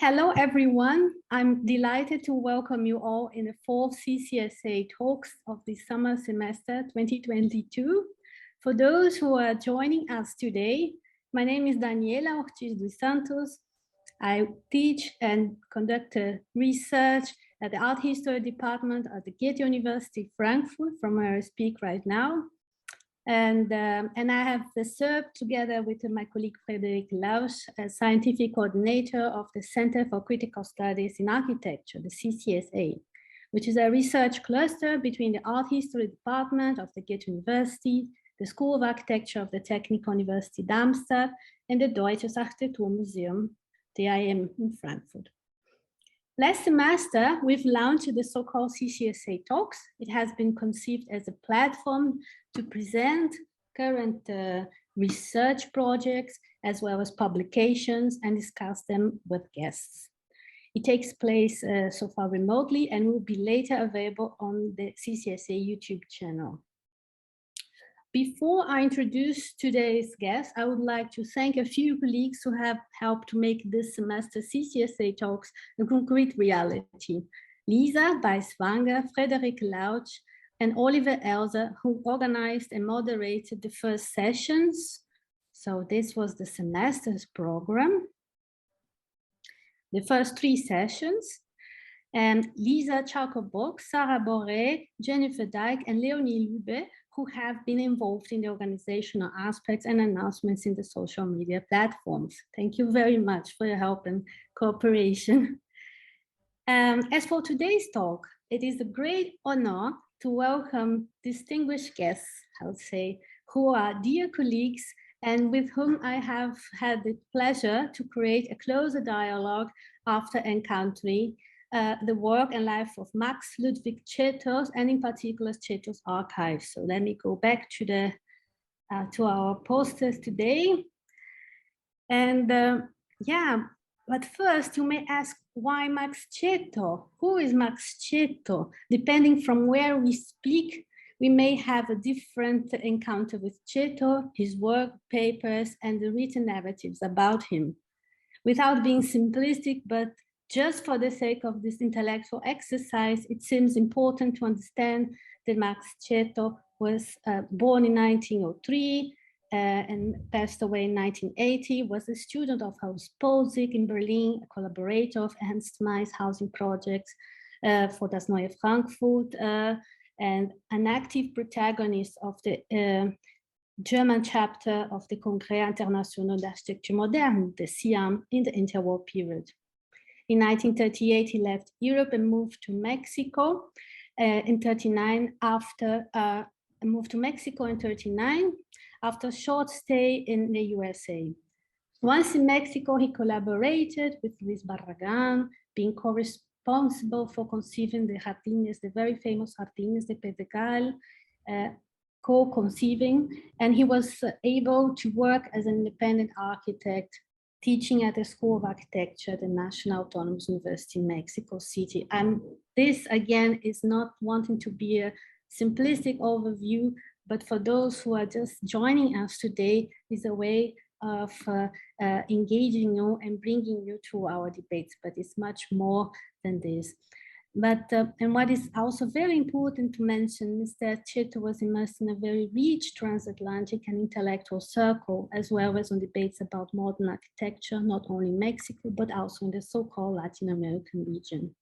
Hello, everyone. I'm delighted to welcome you all in the fourth CCSA talks of the summer semester 2022. For those who are joining us today, my name is Daniela Ortiz de Santos. I teach and conduct research at the Art History Department at the Goethe University Frankfurt, from where I speak right now. And I have served together with my colleague Frederike Lausch as scientific coordinator of the Center for Critical Studies in Architecture, the CCSA, which is a research cluster between the Art History Department of the Goethe University, the School of Architecture of the Technical University Darmstadt, and the Deutsches Architekturmuseum, DIM in Frankfurt. Last semester, we've launched the so-called CCSA Talks. It has been conceived as a platform to present current research projects, as well as publications, and discuss them with guests. It takes place so far remotely and will be later available on the CCSA YouTube channel. Before I introduce today's guest, I would like to thank a few colleagues who have helped to make this semester CCSA Talks a concrete reality. Lisa Beiswanger, Frederike Lausch, and Oliver Elser, who organized and moderated the first sessions. So this was the semester's program. The first 3 sessions. And Lisa Charcobock, Sarah Boré, Jennifer Dyke, and Leonie Lube, who have been involved in the organizational aspects and announcements in the social media platforms. Thank you very much for your help and cooperation. As for today's talk, it is a great honor to welcome distinguished guests, I would say, who are dear colleagues and with whom I have had the pleasure to create a closer dialogue after encountering the work and life of Max Ludwig Cetto, and in particular Cetto's archives. So let me go back to our posters today. And but first you may ask, why Max Cetto? Who is Max Cetto? Depending from where we speak, we may have a different encounter with Cetto, his work, papers, and the written narratives about him. Without being simplistic, but just for the sake of this intellectual exercise, it seems important to understand that Max Cetto was born in 1903 and passed away in 1980, was a student of Haus Posig in Berlin, a collaborator of Ernst May's housing projects for Das Neue Frankfurt, and an active protagonist of the German chapter of the Congrès International d'Architecture Moderne, the CIAM, in the interwar period. In 1938, he left Europe and moved to Mexico in 39 after after a short stay in the USA. Once in Mexico, he collaborated with Lizárraga, being co-responsible for conceiving the jardines, the very famous Jardines de Pedregal, co-conceiving, and he was able to work as an independent architect, teaching at the School of Architecture at the National Autonomous University in Mexico City. And this, again, is not wanting to be a simplistic overview, but for those who are just joining us today, is a way of engaging you and bringing you to our debates, but it's much more than this. But, and what is also very important to mention is that Cetto was immersed in a very rich transatlantic and intellectual circle, as well as on debates about modern architecture, not only in Mexico, but also in the so-called Latin American region.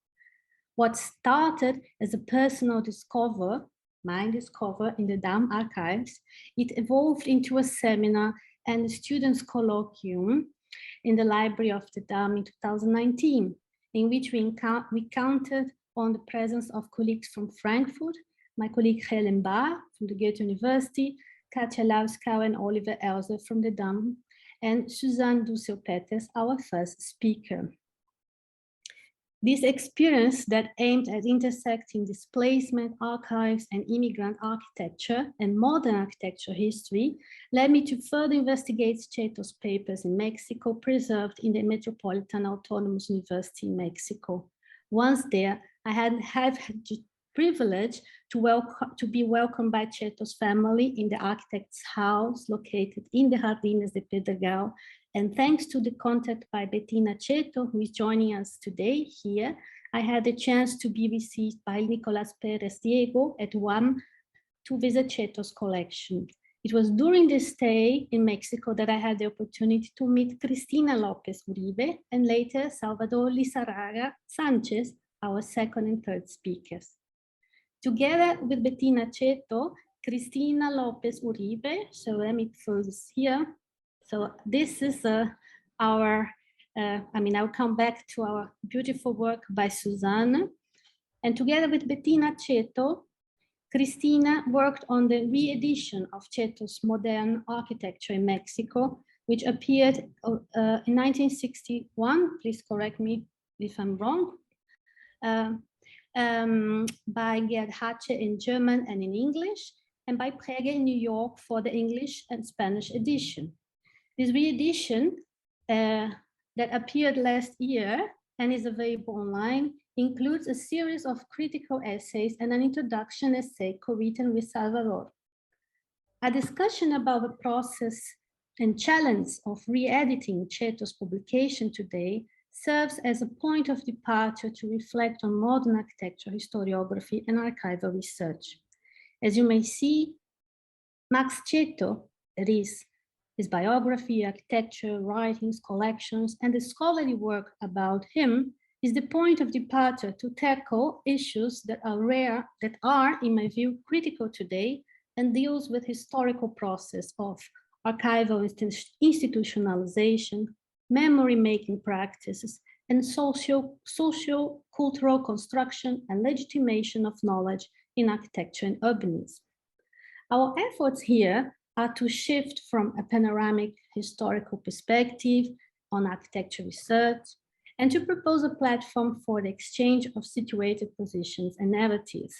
What started as a personal discover, my discover in the DAM archives, it evolved into a seminar and a students' colloquium in the library of the DAM in 2019, in which we counted on the presence of colleagues from Frankfurt, my colleague Helen Barr from the Goethe University, Katja Lauskau and Oliver Elser from the DAM, and Susanne Dussel, our first speaker. This experience that aimed at intersecting displacement, archives, and immigrant architecture and modern architecture history led me to further investigate Cetto's papers in Mexico, preserved in the Metropolitan Autonomous University in Mexico. Once there, I had the privilege to be welcomed by Cetto's family in the architect's house located in the Jardines de Pedregal And thanks to the contact by Bettina Cetto, who is joining us today here, I had the chance to be received by Nicolas Perez Diego at UAM to visit Cetto's collection. It was during this stay in Mexico that I had the opportunity to meet Cristina López Uribe and later Salvador Lizárraga Sánchez, our second and third speakers. Together with Bettina Cetto, Cristina López Uribe, so let me throw this here. So this is I'll come back to our beautiful work by Susanne. And together with Bettina Cetto, Cristina worked on the re-edition of Cetto's Moderne Architecture in Mexico, which appeared in 1961, please correct me if I'm wrong, by Gerd Hatje in German and in English, and by Praeger in New York for the English and Spanish edition. This re-edition that appeared last year and is available online includes a series of critical essays and an introduction essay co-written with Salvador. A discussion about the process and challenge of re-editing Cetto's publication today serves as a point of departure to reflect on modern architecture, historiography, and archival research. As you may see, Max Cetto, that is, his biography, architecture, writings, collections, and the scholarly work about him is the point of departure to tackle issues that are, in my view, critical today and deals with historical process of archival institutionalization, memory-making practices, and socio-cultural construction and legitimation of knowledge in architecture and urbanism. Our efforts here are to shift from a panoramic historical perspective on architecture research and to propose a platform for the exchange of situated positions and narratives.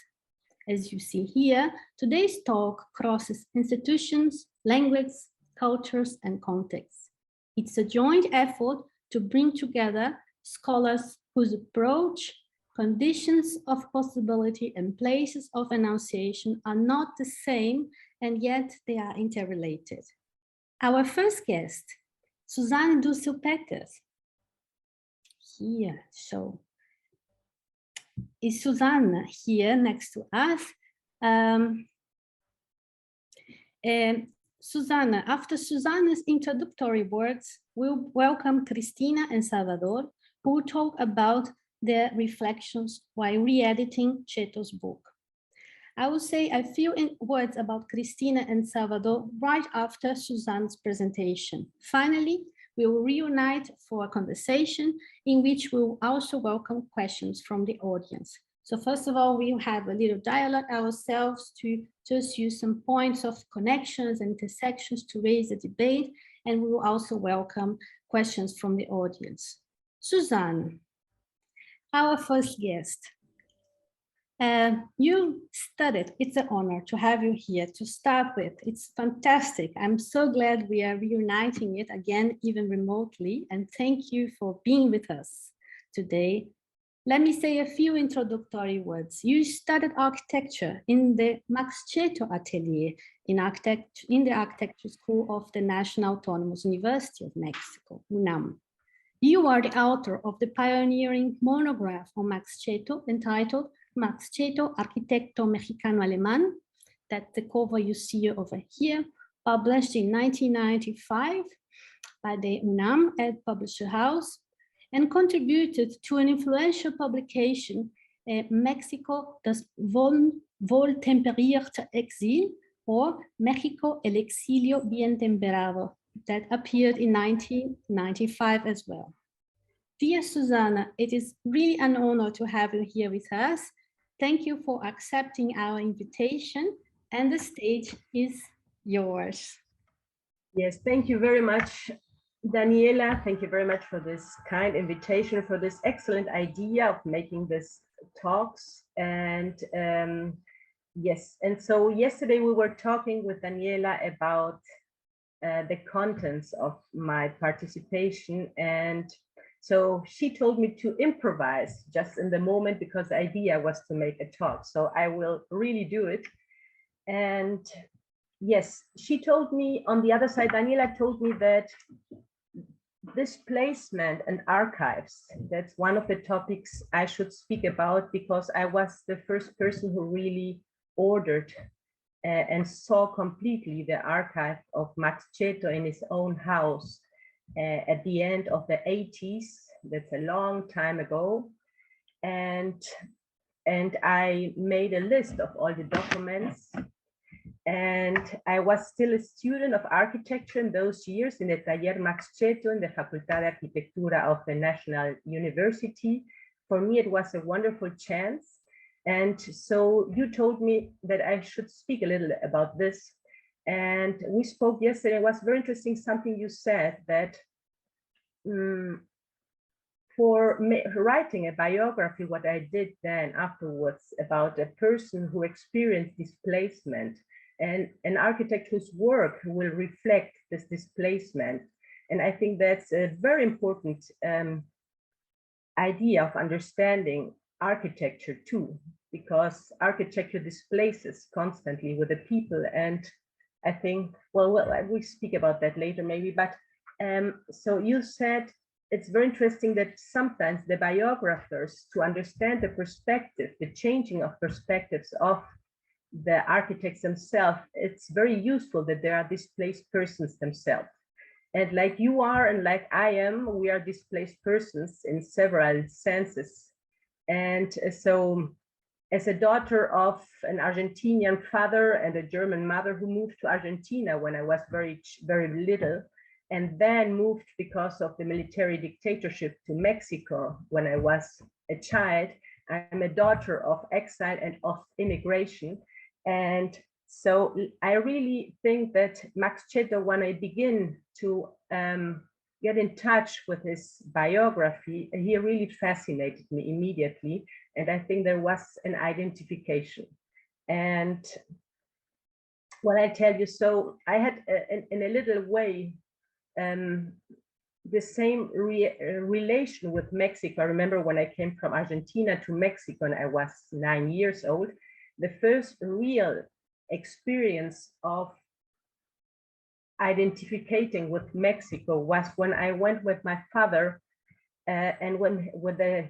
As you see here, today's talk crosses institutions, language, cultures, and contexts. It's a joint effort to bring together scholars whose approach, conditions of possibility, and places of enunciation are not the same, and yet they are interrelated. Our first guest, Susanne Dussel-Peters. Here, so is Susanne here next to us? Susanne, after Susanne's introductory words, we'll welcome Cristina and Salvador, who will talk about their reflections while re-editing Cetto's book. I will say a few words about Cristina and Salvador right after Susanne's presentation. Finally, we will reunite for a conversation in which we will also welcome questions from the audience. So first of all, we'll have a little dialogue ourselves to just use some points of connections and intersections to raise a debate, and we will also welcome questions from the audience. Susanne, our first guest. You studied, it's an honor to have you here to start with. It's fantastic. I'm so glad we are reuniting it again, even remotely. And thank you for being with us today. Let me say a few introductory words. You studied architecture in the Max Cetto atelier in the architecture school of the National Autonomous University of Mexico, UNAM. You are the author of the pioneering monograph on Max Cetto entitled Max Cetto, Arquitecto Mexicano-Alemán, that's the cover you see over here, published in 1995 by the UNAM at Publisher House, and contributed to an influential publication, Mexico, das wohltemperierte Exil, or Mexico, el exilio bien temperado, that appeared in 1995 as well. Dear Susanne, it is really an honor to have you here with us. Thank you for accepting our invitation, and the stage is yours. Yes, thank you very much, Daniela. Thank you very much for this kind invitation, for this excellent idea of making this talks. And yes, and so yesterday we were talking with Daniela about the contents of my participation, and so she told me to improvise just in the moment because the idea was to make a talk. So I will really do it. And yes, she told me on the other side, Daniela told me that displacement and archives. That's one of the topics I should speak about, because I was the first person who really ordered and saw completely the archive of Max Cetto in his own house at the end of the 80s. That's a long time ago. And I made a list of all the documents. And I was still a student of architecture in those years in the Taller Max Cetto in the Facultad de Arquitectura of the National University. For me, it was a wonderful chance. And so you told me that I should speak a little about this. And we spoke yesterday. It was very interesting something you said, that for writing a biography, what I did then afterwards about a person who experienced displacement, and an architect whose work will reflect this displacement. And I think that's a very important idea of understanding architecture too, because architecture displaces constantly with the people. And I think, well, we speak about that later maybe, but so you said it's very interesting that sometimes the biographers, to understand the perspective, the changing of perspectives of the architects themselves, it's very useful that there are displaced persons themselves. And like you are, and like I am, we are displaced persons in several senses. And so as a daughter of an Argentinian father and a German mother who moved to Argentina when I was very, very little, and then moved because of the military dictatorship to Mexico when I was a child, I'm a daughter of exile and of immigration. And so I really think that Max Cetto, when I begin to get in touch with his biography, he really fascinated me immediately. And I think there was an identification. And what I tell you, so I had in a little way the same relation with Mexico. I remember when I came from Argentina to Mexico and I was 9 years old, the first real experience of identifying with Mexico was when I went with my father and with the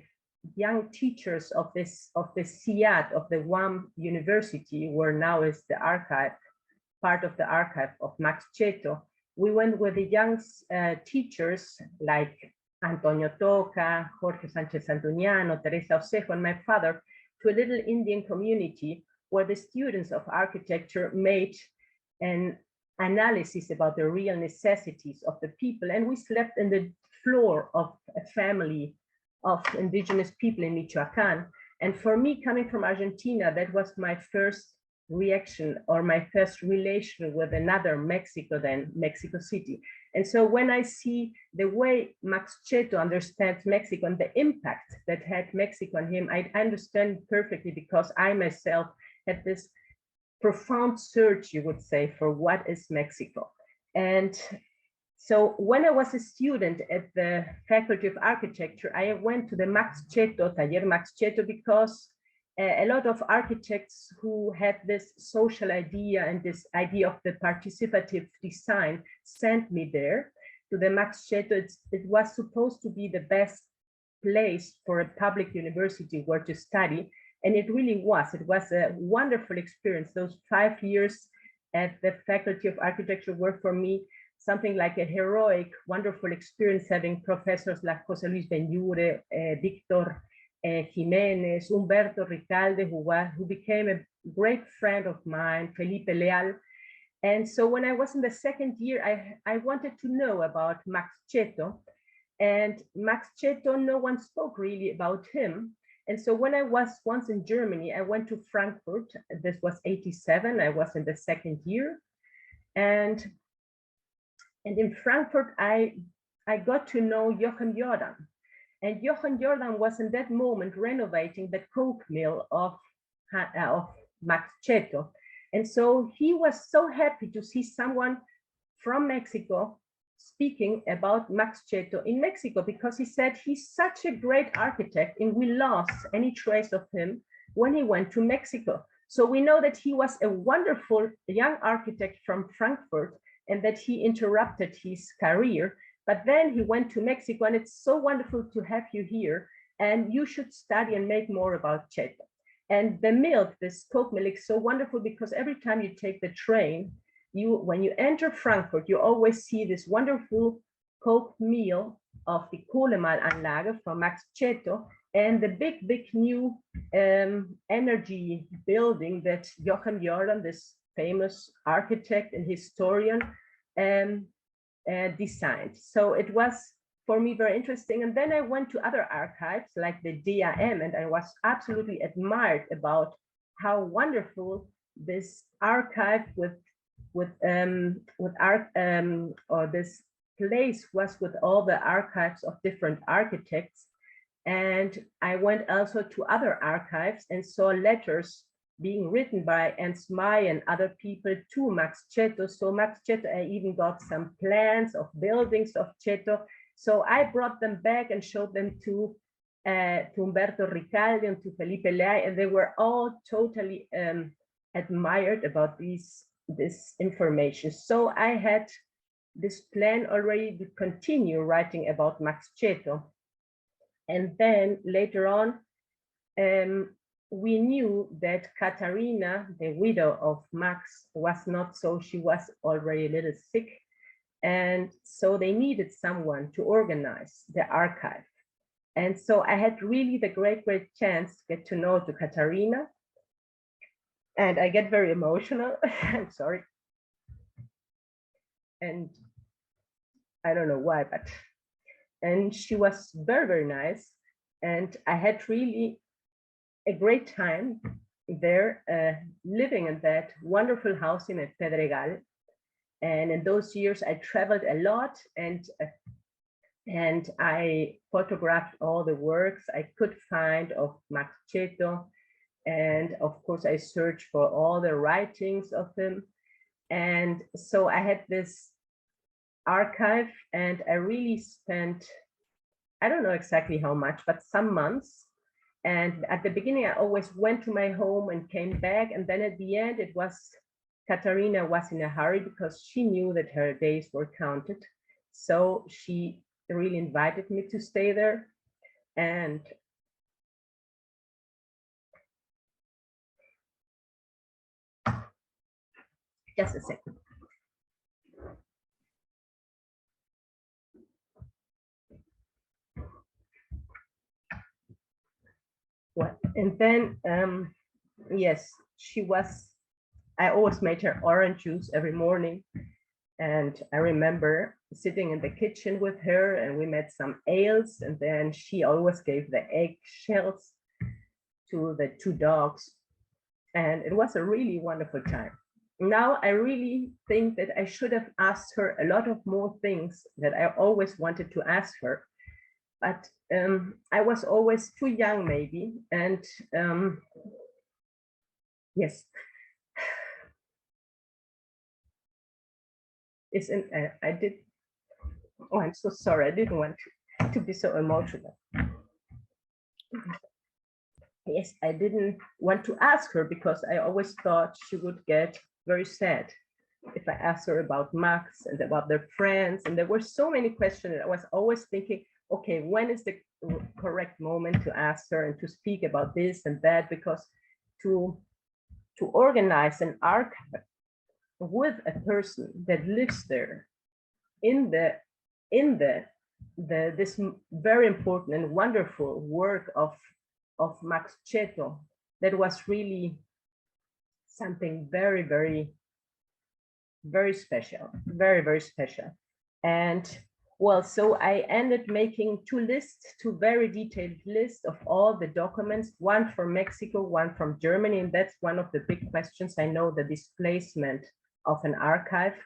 young teachers of the CIAT of the UAM University, where now is the archive, part of the archive of Max Cetto. We went with the young teachers like Antonio Toca, Jorge Sánchez Antoniano, Teresa Osejo, and my father to a little Indian community where the students of architecture made an analysis about the real necessities of the people. And we slept in the floor of a family of indigenous people in Michoacán. And for me, coming from Argentina, that was my first reaction or my first relation with another Mexico than Mexico City. And so when I see the way Max Cetto understands Mexico and the impact that had Mexico on him, I understand perfectly, because I myself had this profound search, you would say, for what is Mexico. And so when I was a student at the Faculty of Architecture, I went to the Max Cetto, Taller Max Cetto, because a lot of architects who had this social idea and this idea of the participative design sent me there to the Max Cetto. It was supposed to be the best place for a public university where to study. And it really was. It was a wonderful experience. Those 5 years at the Faculty of Architecture were for me something like a heroic, wonderful experience, having professors like José Luis Benyure, Victor Jiménez, Humberto Ricalde, who became a great friend of mine, Felipe Leal. And so when I was in the second year, I wanted to know about Max Cetto. And Max Cetto, no one spoke really about him. And so when I was once in Germany, I went to Frankfurt. This was 87. I was in the second year. And in Frankfurt, I got to know Jochen Jordan. And Jochen Jordan was in that moment renovating the coke mill of Max Cetto. And so he was so happy to see someone from Mexico speaking about Max Cetto in Mexico, because he said he's such a great architect and we lost any trace of him when he went to Mexico. So we know that he was a wonderful young architect from Frankfurt and that he interrupted his career But then he went to Mexico, and it's so wonderful to have you here. And you should study and make more about Cetto. And the milk, this coke milk, is so wonderful because every time you take the train, when you enter Frankfurt, you always see this wonderful coke mill of the Kohlemalmanlage from Max Cetto, and the big new energy building that Joachim Jordan, this famous architect and historian, designed. So it was for me very interesting. And then I went to other archives like the DAM, and I was absolutely admired about how wonderful this archive or this place was with all the archives of different architects. And I went also to other archives and saw letters being written by Ernst May and other people to Max Cetto. So Max Cetto, I even got some plans of buildings of Cetto. So I brought them back and showed them to Umberto Ricaldi and to Felipe Lea, and they were all totally admired about this information. So I had this plan already to continue writing about Max Cetto. And then later on, we knew that Katharina, the widow of Max, was not so, she was already a little sick. And so they needed someone to organize the archive. And so I had really the great chance to get to know Katharina. And I get very emotional, I'm sorry. And I don't know why, but, and she was very nice. And I had really a great time there, living in that wonderful house in Pedregal. And in those years, I traveled a lot, and I photographed all the works I could find of Max Cetto. And of course, I searched for all the writings of him. And so I had this archive, and I really spent, I don't know exactly how much, but some months. And at the beginning, I always went to my home and came back. And then at the end, it was, Katharina was in a hurry because she knew that her days were counted. So she really invited me to stay there. And just a second. Well, and then, yes, she was, I always made her orange juice every morning. And I remember sitting in the kitchen with her, and we made some ales, and then she always gave the eggshells to the two dogs. And it was a really wonderful time. Now I really think that I should have asked her a lot of more things that I always wanted to ask her. But I was always too young, maybe. And yes. I did. Oh, I'm so sorry. I didn't want to be so emotional. Yes, I didn't want to ask her because I always thought she would get very sad if I asked her about Max and about their friends. And there were so many questions. I was always thinking, okay, when is the correct moment to ask her and to speak about this and that? Because to organize an archive with a person that lives there in this very important and wonderful work of Max Cetto, that was really something very special, very special. And well, so I ended making two very detailed lists of all the documents, one from Mexico, one from Germany, and that's one of the big questions. I know, the displacement of an archive.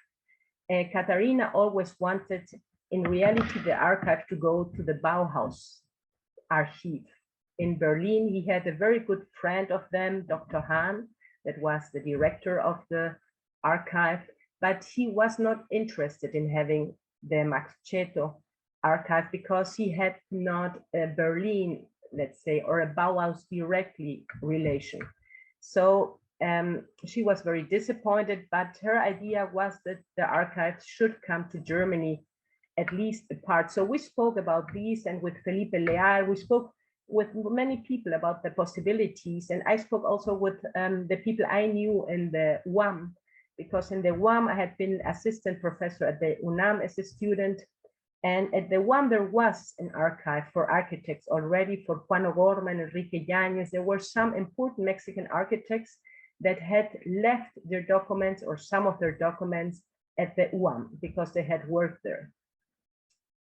Katharina always wanted, in reality, the archive to go to the Bauhaus archive in Berlin. He had a very good friend of them, Dr. Hahn, that was the director of the archive, but he was not interested in having the Max Cetto archive because he had not a Berlin, let's say, or a Bauhaus directly relation. So she was very disappointed, but her idea was that the archive should come to Germany at least a part. So we spoke about these, and with Felipe Leal, we spoke with many people about the possibilities. And I spoke also with the people I knew in the UAM, because in the UAM, I had been assistant professor at the UNAM as a student. And at the UAM, there was an archive for architects already, for Juan O'Gorman, Enrique Yáñez. There were some important Mexican architects that had left their documents or some of their documents at the UAM because they had worked there.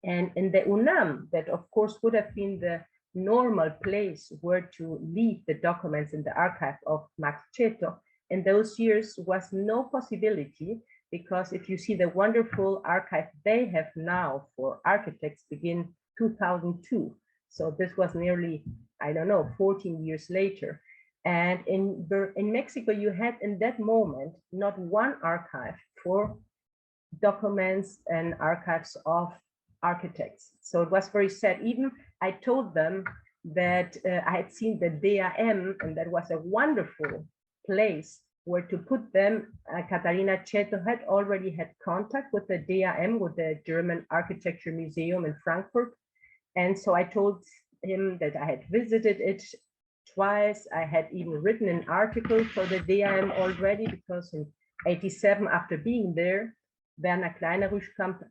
And in the UNAM, that of course would have been the normal place where to leave the documents in the archive of Max Cetto, in those years was no possibility, because if you see the wonderful archive they have now for architects begin 2002. So this was nearly, I don't know, 14 years later. And in Mexico, you had in that moment not one archive for documents and archives of architects. So it was very sad. Even I told them that I had seen the DAM, and that was a wonderful place where to put them. Catarina Cetto had already had contact with the DAM, with the German Architecture Museum in Frankfurt. And so I told him that I had visited it twice. I had even written an article for the DAM already, because in '87, after being there, Werner Kleinerüschkamp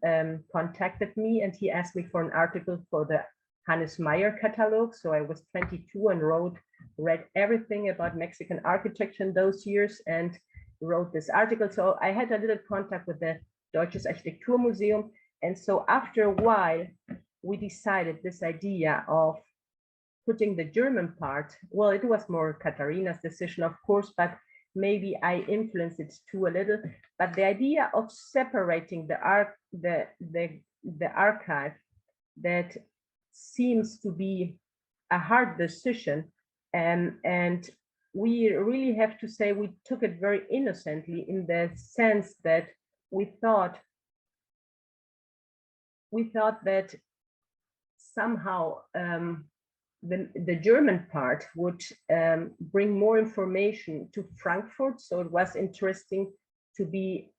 contacted me, and he asked me for an article for the Hannes Meyer catalog. So I was 22 and read everything about Mexican architecture in those years and wrote this article. So I had a little contact with the Deutsches Architekturmuseum. And so after a while, we decided this idea of putting the German part. Well, it was more Katarina's decision, of course, but maybe I influenced it too a little. But the idea of separating the archive, that seems to be a hard decision. And we really have to say we took it very innocently, in the sense that we thought that somehow the German part would bring more information to Frankfurt. So it was interesting to be,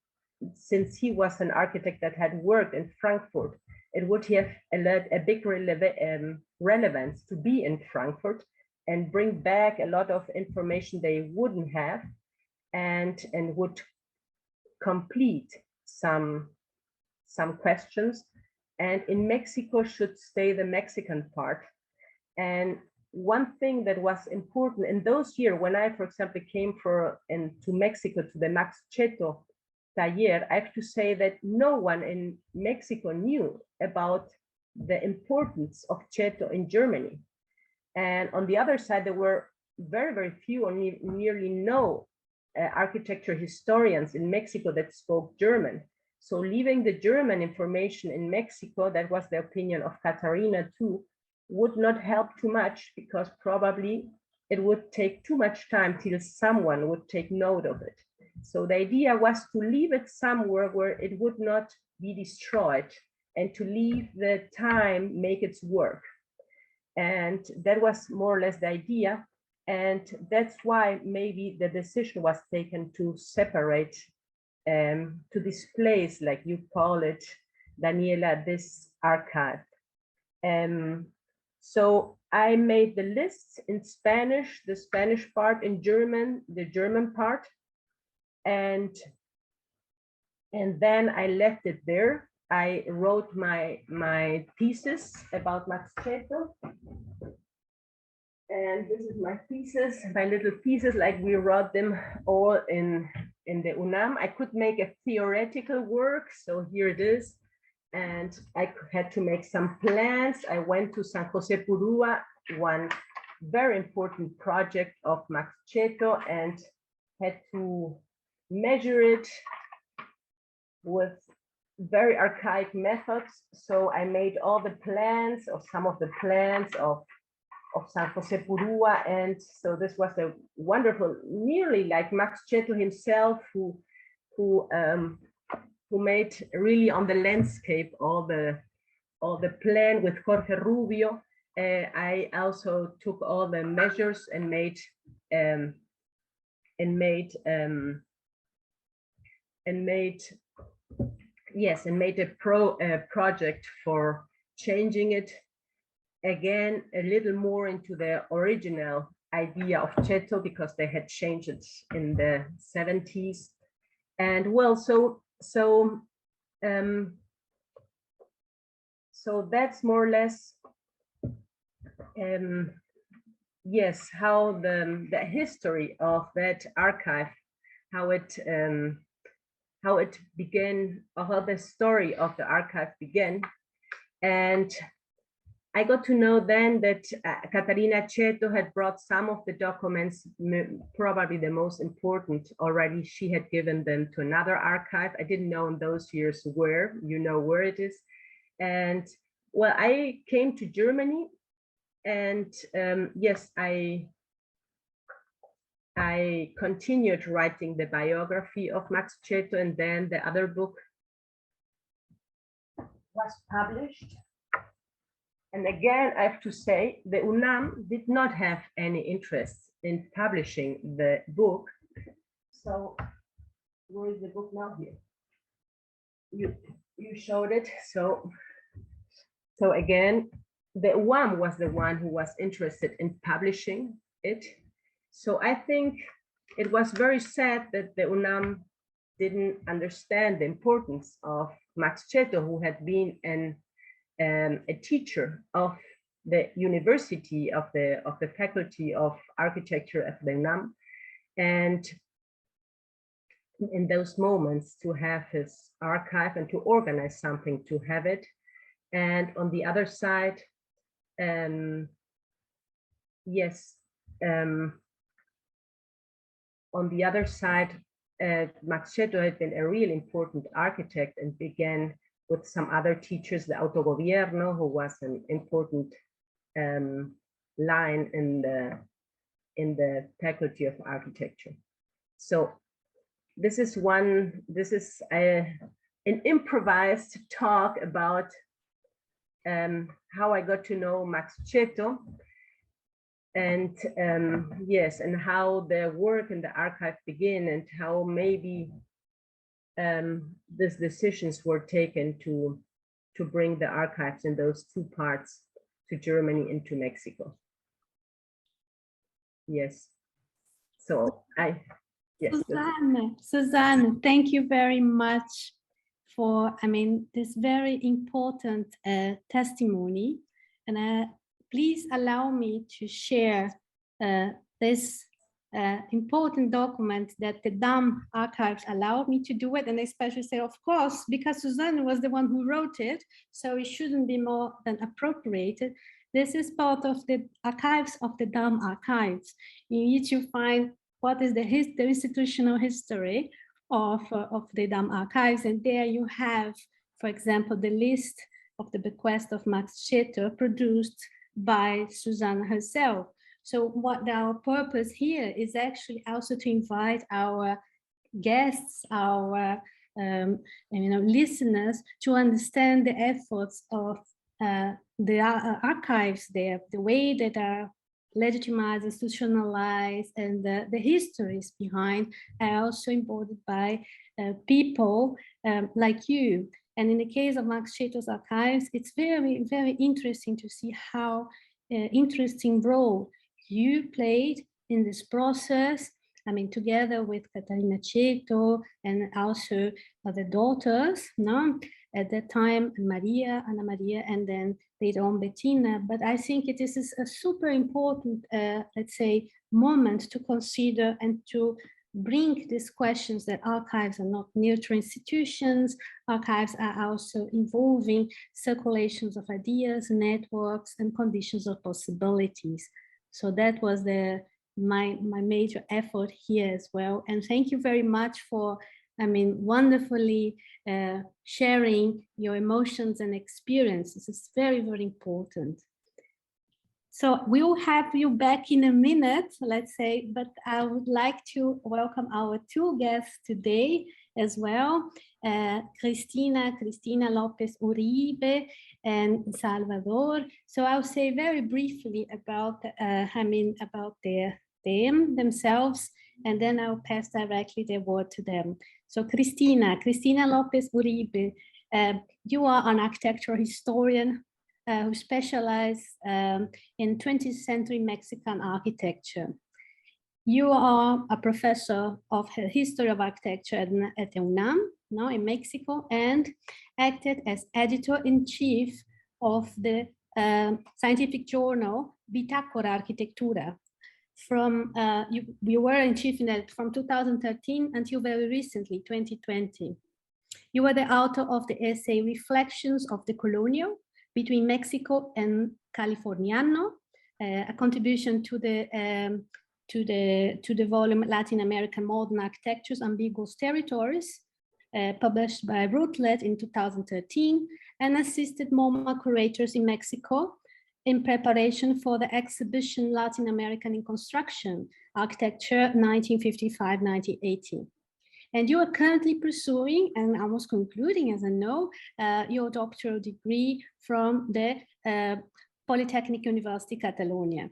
since he was an architect that had worked in Frankfurt, it would have a big relevance to be in Frankfurt and bring back a lot of information they wouldn't have, and would complete some questions. And in Mexico should stay the Mexican part. And one thing that was important in those years, when I, for example, came to Mexico to the Max Cetto Taller, I have to say that no one in Mexico knew about the importance of Cetto in Germany. And on the other side, there were very, very few, or nearly no architecture historians in Mexico that spoke German. So leaving the German information in Mexico, that was the opinion of Katarina too, would not help too much, because probably it would take too much time till someone would take note of it. So the idea was to leave it somewhere where it would not be destroyed, and to leave the time make its work. And that was more or less the idea. And that's why maybe the decision was taken to separate, to displace, like you call it, Daniela, this archive. So I made the lists in Spanish, the Spanish part, in German, the German part. And then I left it there. I wrote my thesis about Max Cetto. And this is my thesis, my little thesis, like we wrote them all in the UNAM. I could make a theoretical work, so here it is. And I had to make some plans. I went to San Jose Purua, one very important project of Max Cetto, and had to measure it with very archaic methods. So I made all the plans, or some of the plans of San Jose Purua. And so this was a wonderful, nearly like Max Cetto himself, who made really on the landscape all the plan with Jorge Rubio. I also took all the measures and made yes, and made a project for changing it again a little more into the original idea of Cetto, because they had changed it in the 70s. And well, so that's more or less, yes, how the history of that archive, how it began, or how the story of the archive began. And I got to know then that Catarina Cetto had brought some of the documents, probably the most important already. She had given them to another archive. I didn't know in those years where, you know where it is. And well, I came to Germany, and yes, I continued writing the biography of Max Cetto, and then the other book was published. And again, I have to say, the UNAM did not have any interest in publishing the book. So where is the book now? Here. You showed it. So again, the UAM was the one who was interested in publishing it. So I think it was very sad that the UNAM didn't understand the importance of Max Cetto, who had been a teacher of the university, of the faculty of architecture at the UNAM, and in those moments to have his archive and to organize something to have it. And on the other side, yes, on the other side, Max Cetto had been a really important architect and began with some other teachers, the autogobierno, who was an important line in the faculty of architecture. So this is an improvised talk about how I got to know Max Cetto, and yes, and how the work in the archive began, and how maybe these decisions were taken to bring the archives in those two parts to Germany and to Mexico. Yes. So yes. Susanne, thank you very much for, this very important testimony. And please allow me to share this important document that the DAM archives allowed me to do it, and especially say, of course, because Susanne was the one who wrote it, so it shouldn't be more than appropriated. This is part of the archives of the DAM archives, in which you find what is the institutional history of the DAM archives, and there you have, for example, the list of the bequest of Max Cetto produced by Susanne herself. So what our purpose here is actually also to invite our guests, our listeners, to understand the efforts of the archives there, the way that are legitimized, institutionalized, and the histories behind are also embodied by people like you. And in the case of Max Cetto's archives, it's very, very interesting to see how interesting role you played in this process. Together with Catarina Cetto and also the daughters, no? At that time, Anna Maria, and then later on Bettina. But I think it is a super important, let's say, moment to consider and to bring these questions that archives are not neutral institutions. Archives are also involving circulations of ideas, networks, and conditions of possibilities. So that was my major effort here as well. And thank you very much for, wonderfully sharing your emotions and experiences. It's very, very important. So we will have you back in a minute, let's say, but I would like to welcome our two guests today as well, Cristina López Uribe and Salvador. So I'll say very briefly about, about them themselves, and then I'll pass directly the word to them. So Cristina López Uribe, you are an architectural historian who specializes in 20th century Mexican architecture. You are a professor of history of architecture at the UNAM, now in Mexico, and acted as editor-in-chief of the scientific journal Bitácora Arquitectura. You were in chief in it from 2013 until very recently, 2020. You were the author of the essay Reflections of the Colonial between Mexico and Californiano, a contribution to the volume Latin American Modern Architectures, Ambiguous Territories, published by Routledge in 2013, and assisted MoMA curators in Mexico in preparation for the exhibition Latin American in Construction, Architecture 1955-1980. And you are currently pursuing and almost concluding, as I know, your doctoral degree from the Polytechnic University of Catalonia.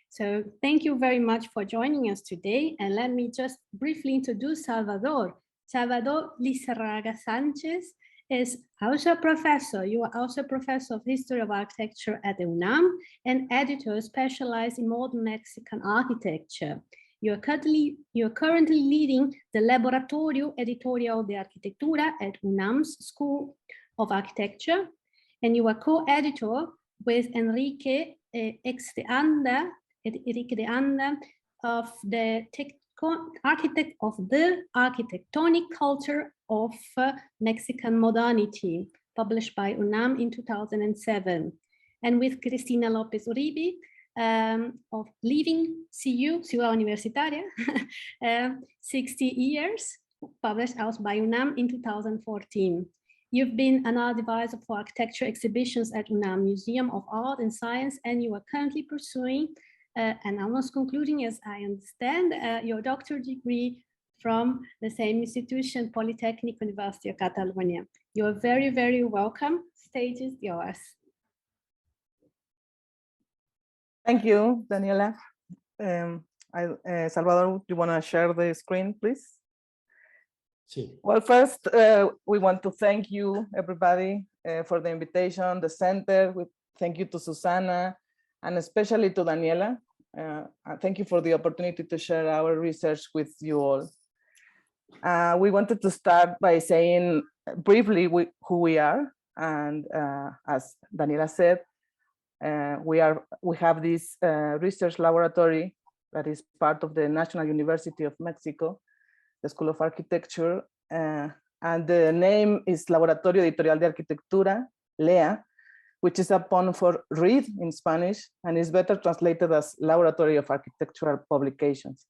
So thank you very much for joining us today. And let me just briefly introduce Salvador. Salvador Lizárraga Sánchez is also a professor. You are also a professor of history of architecture at the UNAM and editor specialized in modern Mexican architecture. You're currently leading the Laboratorio Editorial de Arquitectura at UNAM's School of Architecture, and you are co-editor with Enrique de Anda of the Architect of the Architectonic Culture of Mexican Modernity, published by UNAM in 2007, and with Cristina López Uribe of Living Ciudad Universitaria, 60 years, published out by UNAM in 2014. You've been an art advisor for architecture exhibitions at UNAM Museum of Art and Science, and you are currently pursuing and almost concluding, as I understand, your doctoral degree from the same institution, Polytechnic University of Catalonia. You are very, very welcome. Stage is yours. Thank you, Daniela. Salvador, do you want to share the screen, please? Sí. Well, first, we want to thank you, everybody, for the invitation, the center. Thank you to Susanne, and especially to Daniela. Thank you for the opportunity to share our research with you all. We wanted to start by saying briefly who we are. And as Daniela said, we have this research laboratory that is part of the National University of Mexico, the School of Architecture. And the name is Laboratorio Editorial de Arquitectura, LEA, which is a pun for read in Spanish, and is better translated as Laboratory of Architectural Publications.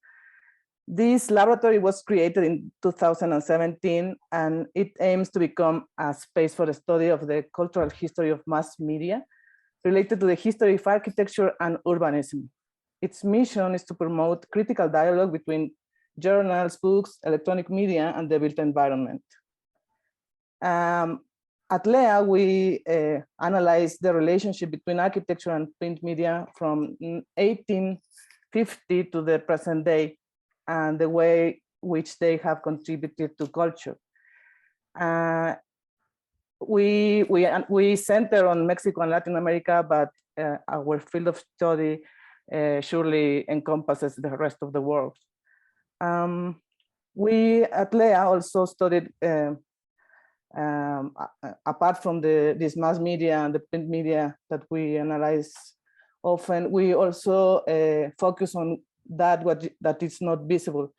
This laboratory was created in 2017, and it aims to become a space for the study of the cultural history of mass media related to the history of architecture and urbanism. Its mission is to promote critical dialogue between journals, books, electronic media, and the built environment. At LEA, we analyze the relationship between architecture and print media from 1850 to the present day, and the way which they have contributed to culture. We center on Mexico and Latin America, but our field of study surely encompasses the rest of the world. We at LEA also studied, apart from this mass media and the print media that we analyze often, we also focus on that is not visible,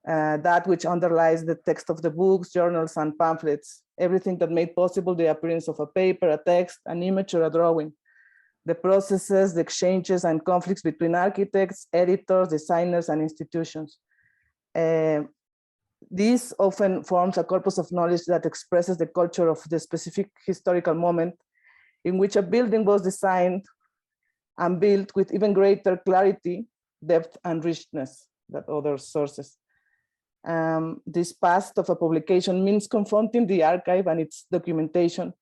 that which underlies the text of the books, journals, and pamphlets, everything that made possible the appearance of a paper, a text, an image, or a drawing, the processes, the exchanges, and conflicts between architects, editors, designers, and institutions. This often forms a corpus of knowledge that expresses the culture of the specific historical moment in which a building was designed and built with even greater clarity, depth, and richness than other sources. This past of a publication means confronting the archive and its documentation,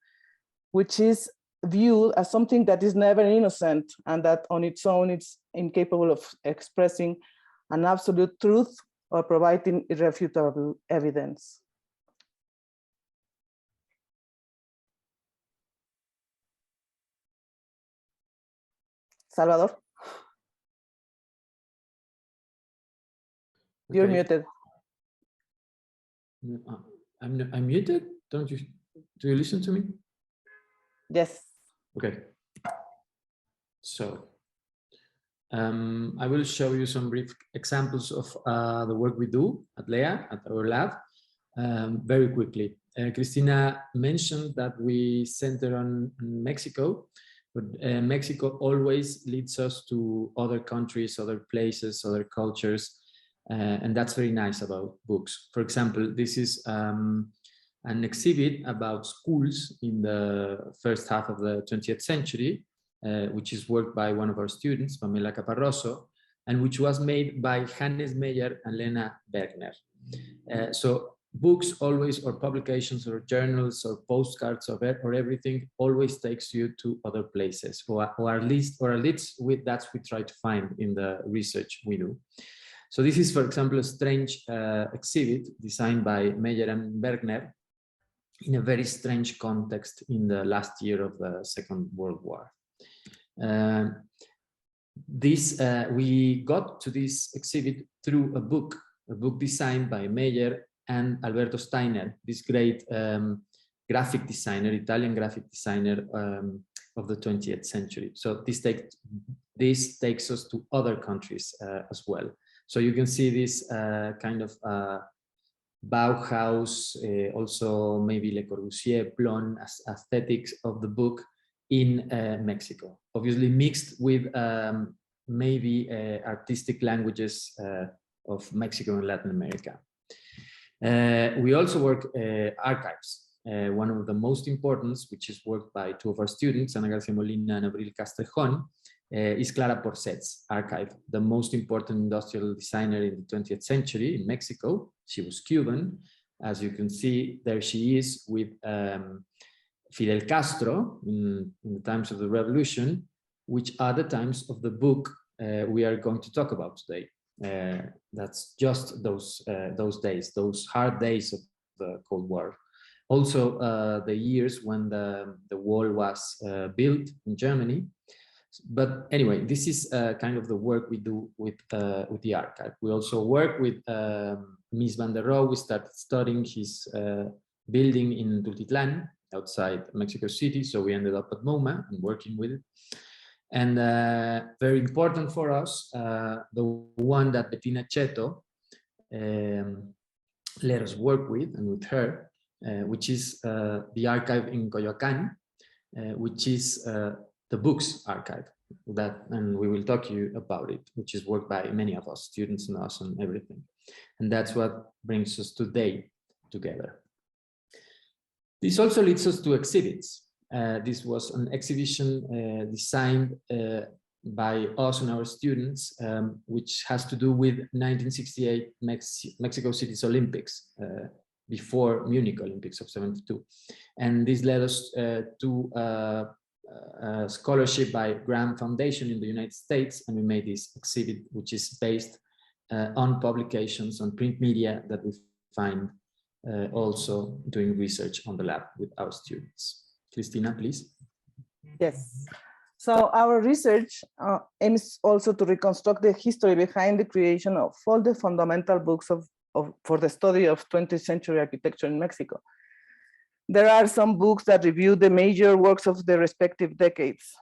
which is viewed as something that is never innocent and that on its own it's incapable of expressing an absolute truth or providing irrefutable evidence. Salvador, you're muted. I'm muted. Do you listen to me? Yes. Okay. So I will show you some brief examples of the work we do at LEA, at our lab, very quickly. Cristina mentioned that we center on Mexico, but Mexico always leads us to other countries, other places, other cultures, and that's very nice about books. For example, this is an exhibit about schools in the first half of the 20th century, which is work by one of our students, Pamela Caparroso, and which was made by Hannes Meyer and Lena Bergner. So books always, or publications, or journals, or postcards, or everything always takes you to other places, or at least that's we try to find in the research we do. So this is, for example, a strange exhibit designed by Meyer and Bergner in a very strange context in the last year of the Second World War. We got to this exhibit through a book designed by Meyer and Alberto Steiner, this great graphic designer, Italian graphic designer of the 20th century. So this takes us to other countries as well. So you can see this kind of Bauhaus, also maybe Le Corbusier, Plon aesthetics of the book in Mexico, obviously mixed with maybe artistic languages of Mexico and Latin America. We also work archives. One of the most important, which is worked by two of our students, Ana García Molina and Abril Castrejón, is Clara Porcet's archive, the most important industrial designer in the 20th century in Mexico. She was Cuban. As you can see, there she is with Fidel Castro in the times of the revolution, which are the times of the book we are going to talk about today. That's just those days, those hard days of the Cold War. Also, the years when the wall was built in Germany. But anyway, this is kind of the work we do with the archive. We also work with Mies van der Rohe. We started studying his building in Tultitlán, outside Mexico City. So we ended up at MoMA and working with it. And very important for us, the one that Bettina Cetto let us work with, and with her, which is the archive in Coyoacán, which is the books archive, and we will talk to you about it, which is worked by many of us, students and us and everything. And that's what brings us today together. This also leads us to exhibits. This was an exhibition designed by us and our students, which has to do with 1968 Mexico City's Olympics, before Munich Olympics of '72. And this led us to a scholarship by Graham Foundation in the United States, and we made this exhibit, which is based on publications on print media that we find also doing research on the lab with our students. Cristina, please. Yes. So our research aims also to reconstruct the history behind the creation of all the fundamental books for the study of 20th century architecture in Mexico. There are some books that review the major works of the respective decades.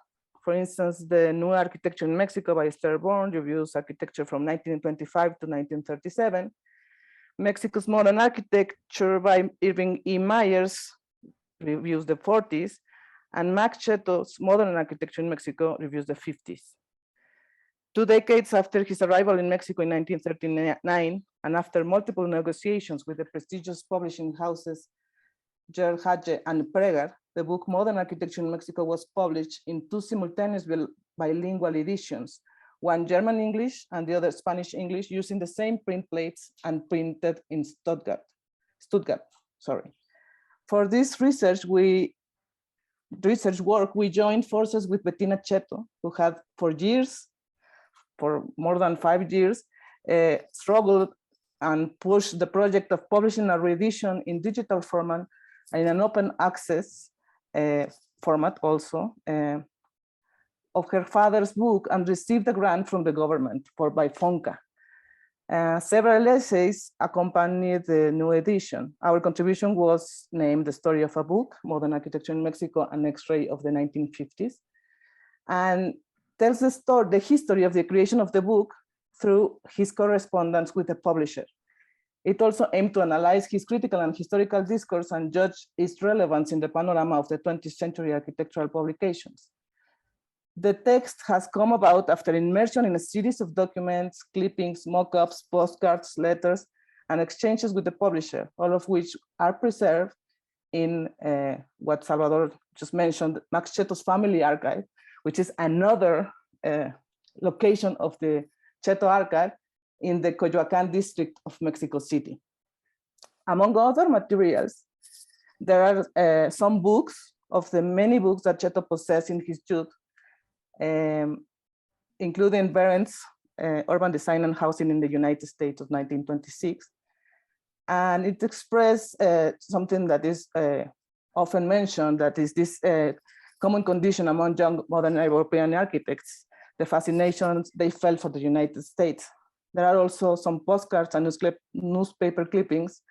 For instance, the New Architecture in Mexico by Esther Bourne reviews architecture from 1925 to 1937. Mexico's Modern Architecture by Irving E. Myers reviews the 40s, and Max Cetto's Modern Architecture in Mexico reviews the 50s. 2 decades after his arrival in Mexico in 1939, and after multiple negotiations with the prestigious publishing houses Gerd Hatje and Praeger, the book Modern Architecture in Mexico was published in 2 simultaneous bilingual editions, one German-English and the other Spanish-English, using the same print plates and printed in Stuttgart. For this research work, we joined forces with Bettina Cetto, who had for more than 5 years, struggled and pushed the project of publishing a reedition in digital format and in an open access format also of her father's book, and received a grant from the government by FONCA. Several essays accompanied the new edition. Our contribution was named The Story of a Book, Modern Architecture in Mexico, an X-ray of the 1950s, and tells the history of the creation of the book through his correspondence with the publisher. It also aimed to analyze his critical and historical discourse and judge its relevance in the panorama of the 20th century architectural publications. The text has come about after immersion in a series of documents, clippings, mock-ups, postcards, letters, and exchanges with the publisher, all of which are preserved in what Salvador just mentioned, Max Cetto's family archive, which is another location of the Cetto archive in the Coyoacán district of Mexico City. Among other materials, there are some books of the many books that Cetto possessed in his youth, including Berend's Urban Design and Housing in the United States of 1926. And it expressed something that is often mentioned, that is this common condition among young modern European architects, the fascinations they felt for the United States. There are also some postcards and newspaper clippings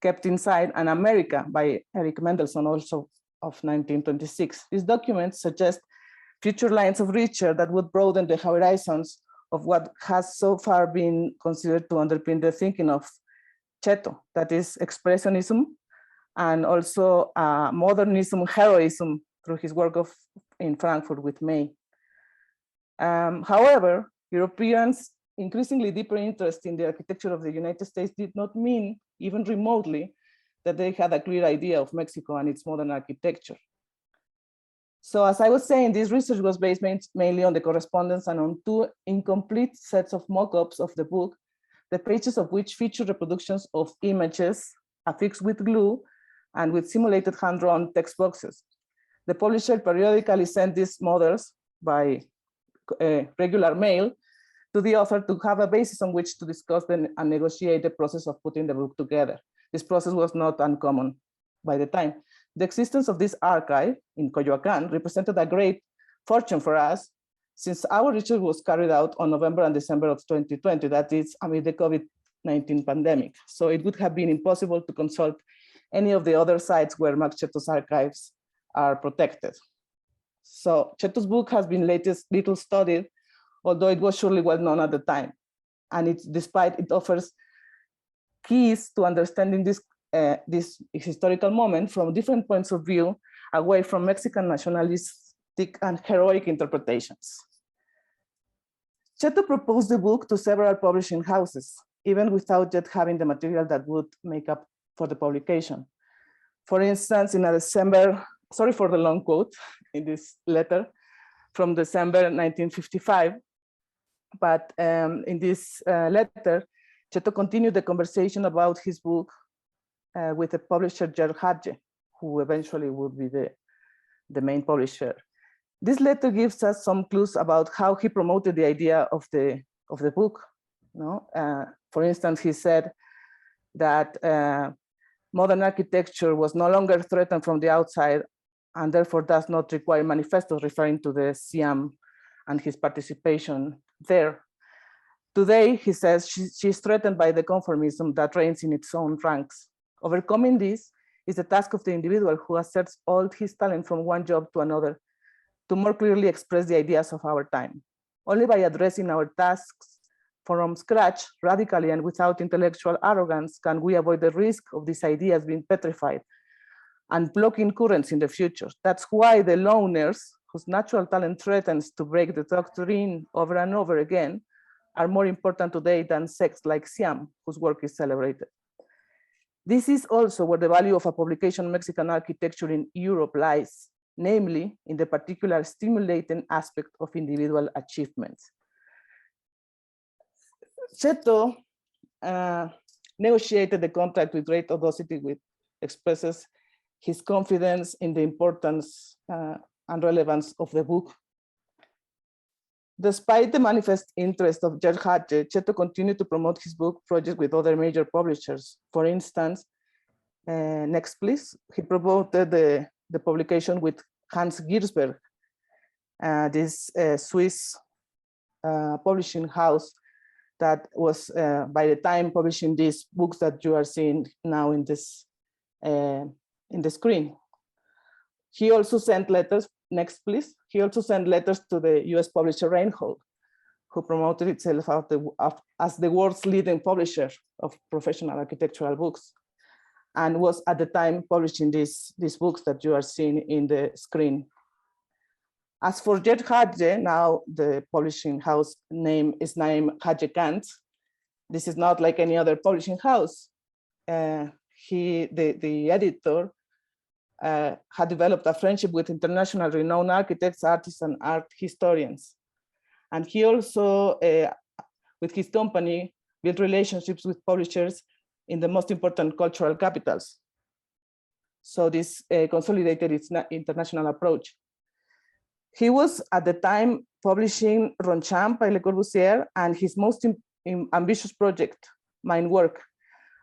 kept inside An America by Eric Mendelssohn, also of 1926. These documents suggest future lines of research that would broaden the horizons of what has so far been considered to underpin the thinking of Cetto, that is expressionism and also modernism, heroism through his work in Frankfurt with May. However, Europeans' increasingly deeper interest in the architecture of the United States did not mean, even remotely, that they had a clear idea of Mexico and its modern architecture. So as I was saying, this research was based mainly on the correspondence and on two incomplete sets of mock-ups of the book, the pages of which feature reproductions of images affixed with glue and with simulated hand-drawn text boxes. The publisher periodically sent these models by regular mail to the author to have a basis on which to discuss and negotiate the process of putting the book together. This process was not uncommon by the time. The existence of this archive in Coyoacán represented a great fortune for us, since our research was carried out on November and December of 2020, that is amid the COVID-19 pandemic. So it would have been impossible to consult any of the other sites where Max Cetto's archives are protected. So Cetto's book has been little studied, although it was surely well known at the time. And despite it offers keys to understanding this historical moment from different points of view, away from Mexican nationalistic and heroic interpretations. Cetto proposed the book to several publishing houses, even without yet having the material that would make up for the publication. For instance, in a December, sorry for the long quote in this letter, from December 1955, but in this letter, Cetto continued the conversation about his book with the publisher Gerd Hatje, who eventually would be the main publisher. This letter gives us some clues about how he promoted the idea of the book. No? For instance, he said that modern architecture was no longer threatened from the outside and therefore does not require manifestos, referring to the SIAM and his participation there. Today, he says, she's threatened by the conformism that reigns in its own ranks. Overcoming this is the task of the individual who asserts all his talent from one job to another to more clearly express the ideas of our time. Only by addressing our tasks from scratch, radically and without intellectual arrogance, can we avoid the risk of these ideas being petrified and blocking currents in the future. That's why the loners, whose natural talent threatens to break the doctrine over and over again, are more important today than sects like SIAM, whose work is celebrated. This is also where the value of a publication Mexican architecture in Europe lies, namely in the particular stimulating aspect of individual achievements. Cetto negotiated the contract with great audacity, which expresses his confidence in the importance and relevance of the book. Despite the manifest interest of Gerd Hatje, Cetto continued to promote his book project with other major publishers. For instance, next please, he promoted the publication with Hans Girsberg, this Swiss publishing house that was by the time publishing these books that you are seeing now in this in the screen. He also sent letters, next please. He also sent letters to the US publisher Reinhold, who promoted itself as the world's leading publisher of professional architectural books, and was at the time publishing these books that you are seeing in the screen. As for Gerd Hatje, now the publishing house name is named Hatje Kant. This is not like any other publishing house. The editor had developed a friendship with international renowned architects, artists, and art historians. And he also, with his company, built relationships with publishers in the most important cultural capitals. So this consolidated its international approach. He was at the time publishing Ronchamp by Le Corbusier and his most ambitious project, Mein Work.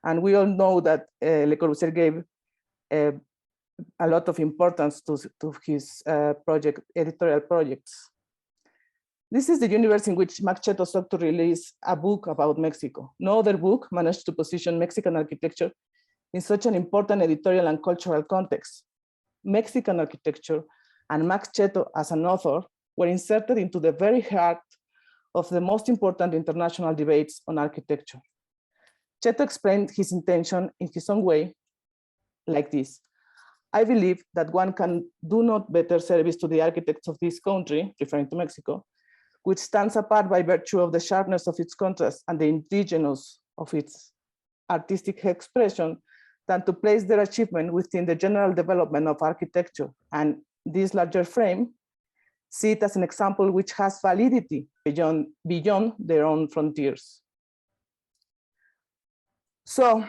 And we all know that Le Corbusier gave a lot of importance to his editorial projects. This is the universe in which Max Cetto sought to release a book about Mexico. No other book managed to position Mexican architecture in such an important editorial and cultural context. Mexican architecture and Max Cetto as an author were inserted into the very heart of the most important international debates on architecture. Cetto explained his intention in his own way, like this. I believe that one can do not better service to the architects of this country, referring to Mexico, which stands apart by virtue of the sharpness of its contrast and the indigenous of its artistic expression, than to place their achievement within the general development of architecture, and this larger frame, see it as an example which has validity beyond their own frontiers. So,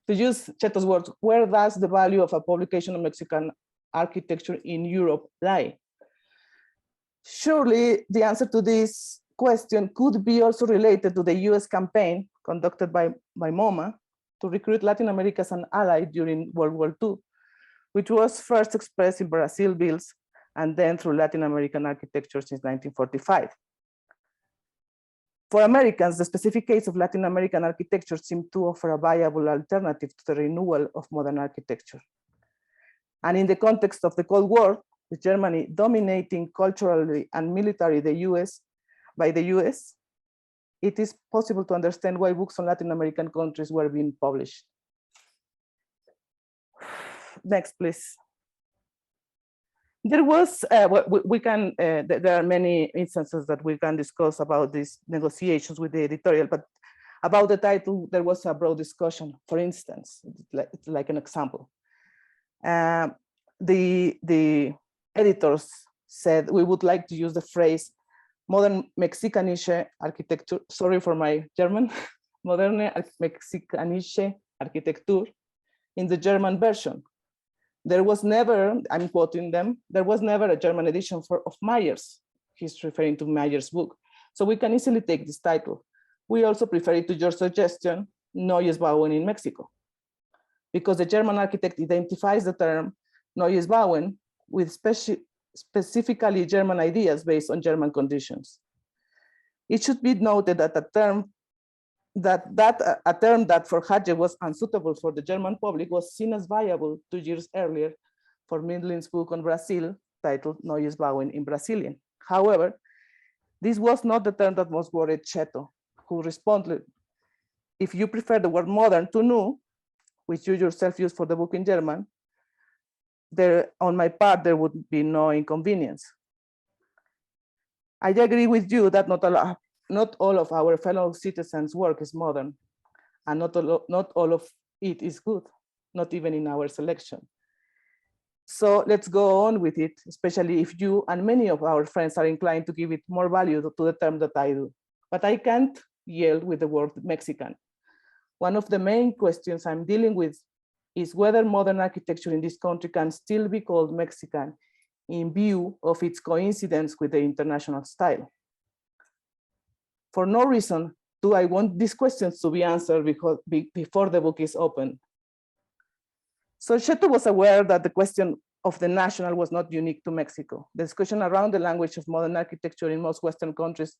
to use Cetto's words, where does the value of a publication of Mexican architecture in Europe lie? Surely the answer to this question could be also related to the US campaign conducted by MoMA to recruit Latin America as an ally during World War II, which was first expressed in Brazil bills and then through Latin American architecture since 1945. For Americans, the specific case of Latin American architecture seemed to offer a viable alternative to the renewal of modern architecture. And in the context of the Cold War, with Germany dominating culturally and militarily the US, it is possible to understand why books on Latin American countries were being published. Next, please. There was, there are many instances that we can discuss about these negotiations with the editorial, but about the title, there was a broad discussion. For instance, it's like an example. The editors said, we would like to use the phrase modern Mexicanische Architektur, sorry for my German, Moderne Mexicanische Architektur in the German version. There was never, I'm quoting them, there was never a German edition of Meyer's. He's referring to Meyer's book. So we can easily take this title. We also prefer it to your suggestion, Neues Bauen in Mexico, because the German architect identifies the term Neues Bauen with specifically German ideas based on German conditions. It should be noted that a term that for Hatje was unsuitable for the German public was seen as viable 2 years earlier for Mindlin's book on Brazil, titled Neues Bauen in Brazilian. However, this was not the term that most worried Cetto, who responded, if you prefer the word modern to new, which you yourself use for the book in German, on my part, there would be no inconvenience. I agree with you that not all of our fellow citizens' work is modern, and not all of it is good, not even in our selection. So let's go on with it, especially if you and many of our friends are inclined to give it more value to the term that I do. But I can't yield with the word Mexican. One of the main questions I'm dealing with is whether modern architecture in this country can still be called Mexican in view of its coincidence with the international style. For no reason do I want these questions to be answered before the book is open. So Cetto was aware that the question of the national was not unique to Mexico. The discussion around the language of modern architecture in most Western countries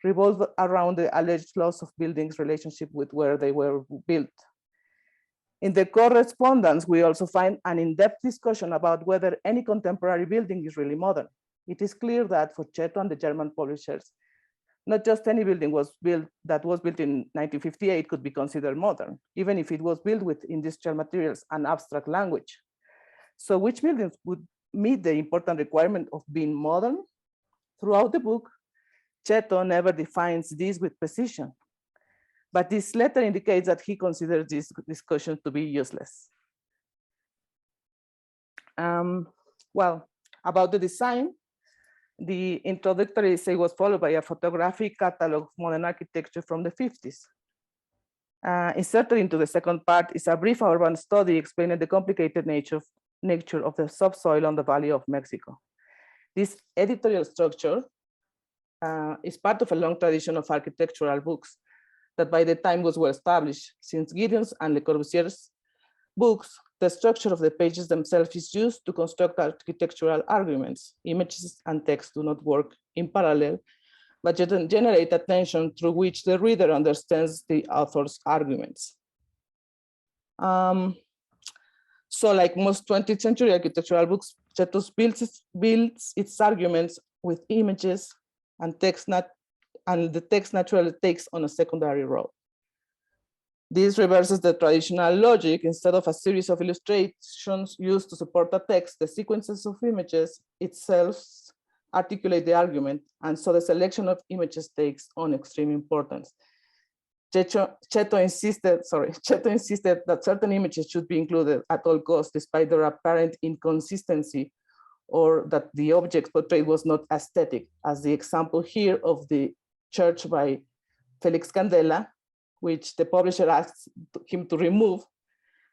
revolved around the alleged loss of buildings' relationship with where they were built. In the correspondence, we also find an in-depth discussion about whether any contemporary building is really modern. It is clear that for Cetto and the German publishers, not just any building that was built in 1958 could be considered modern, even if it was built with industrial materials and abstract language. So which buildings would meet the important requirement of being modern? Throughout the book, Cetto never defines this with precision, but this letter indicates that he considers this discussion to be useless. Well, about the design, the introductory essay was followed by a photographic catalog of modern architecture from the 50s. Inserted into the second part is a brief urban study explaining the complicated nature of the subsoil on the Valley of Mexico. This editorial structure is part of a long tradition of architectural books that by the time was well established. Since Gideon's and Le Corbusier's books, the structure of the pages themselves is used to construct architectural arguments. Images and text do not work in parallel, but generate a tension through which the reader understands the author's arguments. So like most 20th century architectural books, Cetto builds its arguments with images and the text naturally takes on a secondary role. This reverses the traditional logic. Instead of a series of illustrations used to support a text, the sequences of images itself articulate the argument, and so the selection of images takes on extreme importance. Cetto insisted that certain images should be included at all costs, despite their apparent inconsistency, or that the object portrayed was not aesthetic, as the example here of the church by Felix Candela, which the publisher asked him to remove